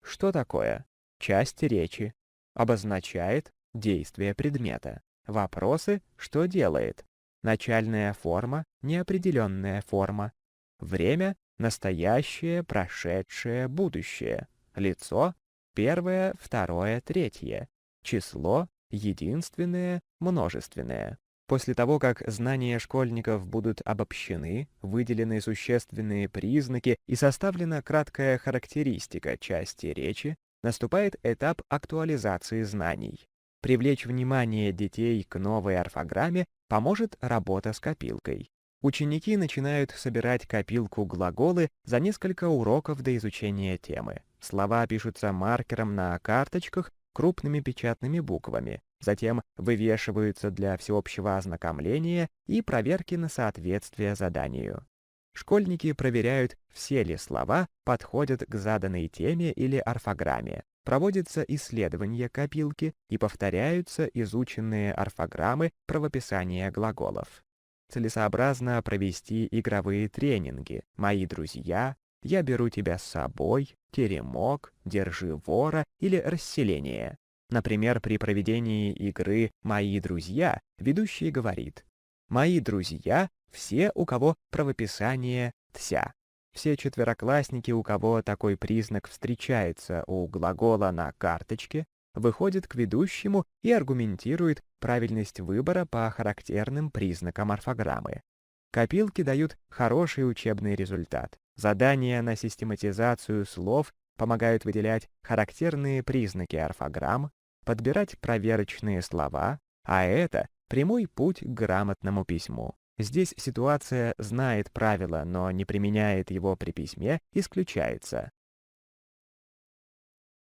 Что такое? Часть речи. Обозначает действие предмета. Вопросы — что делает? Начальная форма, неопределенная форма. Время — настоящее, прошедшее, будущее. Лицо — первое, второе, третье. Число — единственное, множественное. После того, как знания школьников будут обобщены, выделены существенные признаки и составлена краткая характеристика части речи, наступает этап актуализации знаний. Привлечь внимание детей к новой орфограмме поможет работа с копилкой. Ученики начинают собирать копилку глаголы за несколько уроков до изучения темы. Слова пишутся маркером на карточках крупными печатными буквами, затем вывешиваются для всеобщего ознакомления и проверки на соответствие заданию. Школьники проверяют, все ли слова подходят к заданной теме или орфограмме. Проводится исследование копилки и повторяются изученные орфограммы правописания глаголов. Целесообразно провести игровые тренинги «Мои друзья», «Я беру тебя с собой», «Теремок», «Держи вора» или «Расселение». Например, при проведении игры «Мои друзья» ведущий говорит: «Мои друзья — все, у кого правописание «тся». Все четвероклассники, у кого такой признак встречается у глагола на карточке, выходят к ведущему и аргументируют правильность выбора по характерным признакам орфограммы. Копилки дают хороший учебный результат. Задания на систематизацию слов помогают выделять характерные признаки орфограмм, подбирать проверочные слова, а это прямой путь к грамотному письму. Здесь ситуация знает правило, но не применяет его при письме, исключается.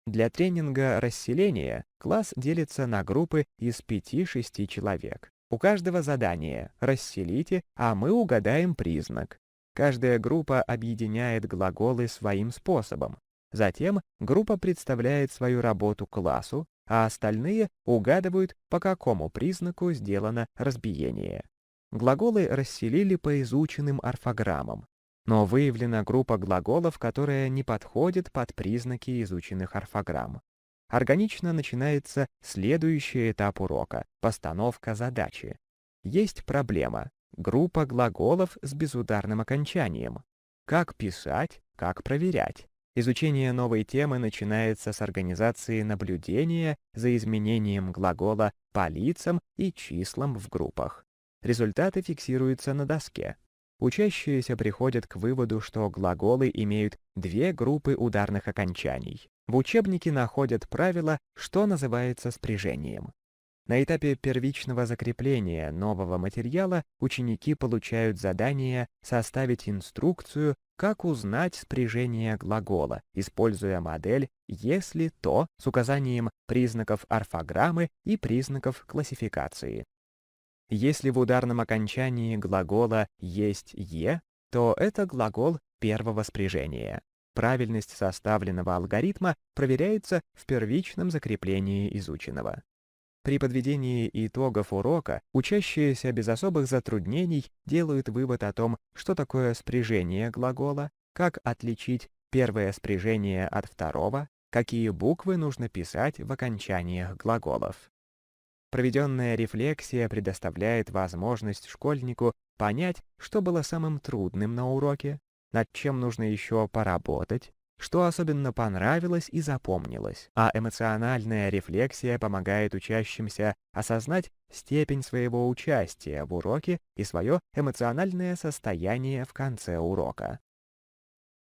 Для тренинга расселения класс делится на группы из 5-6 человек. У каждого задание «расселите», а мы угадаем признак. Каждая группа объединяет глаголы своим способом. Затем группа представляет свою работу классу, а остальные угадывают, по какому признаку сделано разбиение. Глаголы расселили по изученным орфограммам, но выявлена группа глаголов, которая не подходит под признаки изученных орфограмм. Органично начинается следующий этап урока — постановка задачи. Есть проблема — группа глаголов с безударным окончанием. Как писать, как проверять. Изучение новой темы начинается с организации наблюдения за изменением глагола по лицам и числам в группах. Результаты фиксируются на доске. Учащиеся приходят к выводу, что глаголы имеют две группы ударных окончаний. В учебнике находят правило, что называется спряжением. На этапе первичного закрепления нового материала ученики получают задание составить инструкцию, как узнать спряжение глагола, используя модель «если то» с указанием признаков орфограммы и признаков классификации. Если в ударном окончании глагола есть «е», то это глагол первого спряжения. Правильность составленного алгоритма проверяется в первичном закреплении изученного. При подведении итогов урока учащиеся без особых затруднений делают вывод о том, что такое спряжение глагола, как отличить первое спряжение от второго, какие буквы нужно писать в окончаниях глаголов. Проведенная рефлексия предоставляет возможность школьнику понять, что было самым трудным на уроке, над чем нужно еще поработать, что особенно понравилось и запомнилось, а эмоциональная рефлексия помогает учащимся осознать степень своего участия в уроке и свое эмоциональное состояние в конце урока.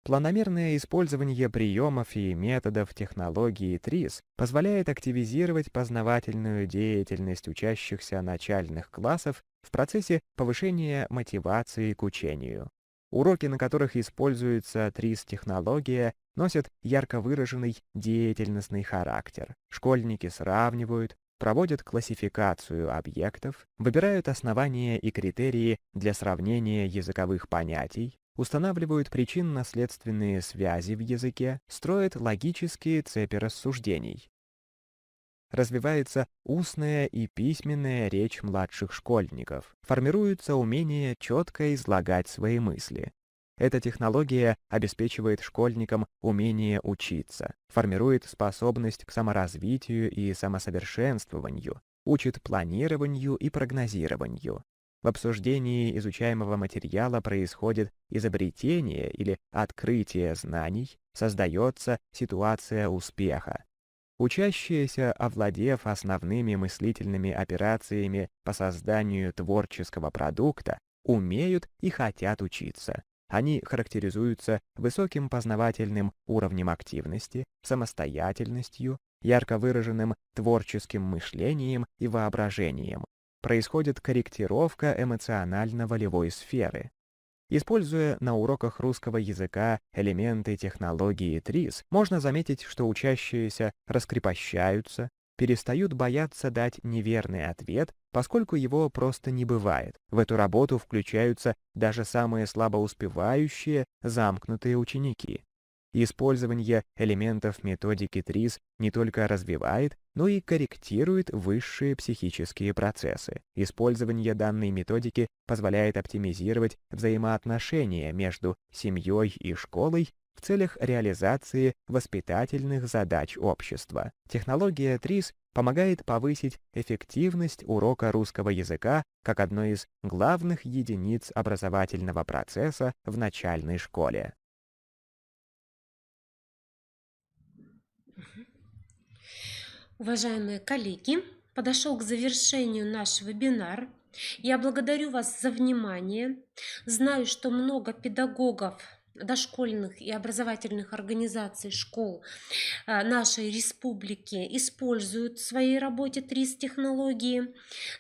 Планомерное использование приемов и методов технологии ТРИС позволяет активизировать познавательную деятельность учащихся начальных классов в процессе повышения мотивации к учению. Уроки, на которых используется ТРИС-технология, носят ярко выраженный деятельностный характер. Школьники сравнивают, проводят классификацию объектов, выбирают основания и критерии для сравнения языковых понятий, устанавливают причинно-следственные связи в языке, строят логические цепи рассуждений. Развивается устная и письменная речь младших школьников, формируется умение четко излагать свои мысли. Эта технология обеспечивает школьникам умение учиться, формирует способность к саморазвитию и самосовершенствованию, учит планированию и прогнозированию. В обсуждении изучаемого материала происходит изобретение или открытие знаний, создается ситуация успеха. Учащиеся, овладев основными мыслительными операциями по созданию творческого продукта, умеют и хотят учиться. Они характеризуются высоким познавательным уровнем активности, самостоятельностью, ярко выраженным творческим мышлением и воображением. Происходит корректировка эмоционально-волевой сферы. Используя на уроках русского языка элементы технологии ТРИС, можно заметить, что учащиеся раскрепощаются, перестают бояться дать неверный ответ, поскольку его просто не бывает. В эту работу включаются даже самые слабоуспевающие, замкнутые ученики. Использование элементов методики ТРИС не только развивает, но и корректирует высшие психические процессы. Использование данной методики позволяет оптимизировать взаимоотношения между семьей и школой в целях реализации воспитательных задач общества. Технология ТРИС помогает повысить эффективность урока русского языка как одной из главных единиц образовательного процесса в начальной школе. Уважаемые коллеги, подошел к завершению наш вебинар. Я благодарю вас за внимание. Знаю, что много педагогов дошкольных и образовательных организаций школ нашей республики используют в своей работе ТРИС-технологии.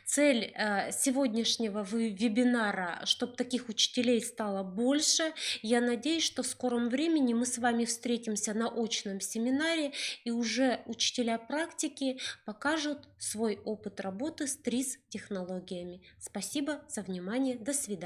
Цель сегодняшнего вебинара, чтобы таких учителей стало больше. Я надеюсь, что в скором времени мы с вами встретимся на очном семинаре, и уже учителя практики покажут свой опыт работы с ТРИС-технологиями. Спасибо за внимание. До свидания.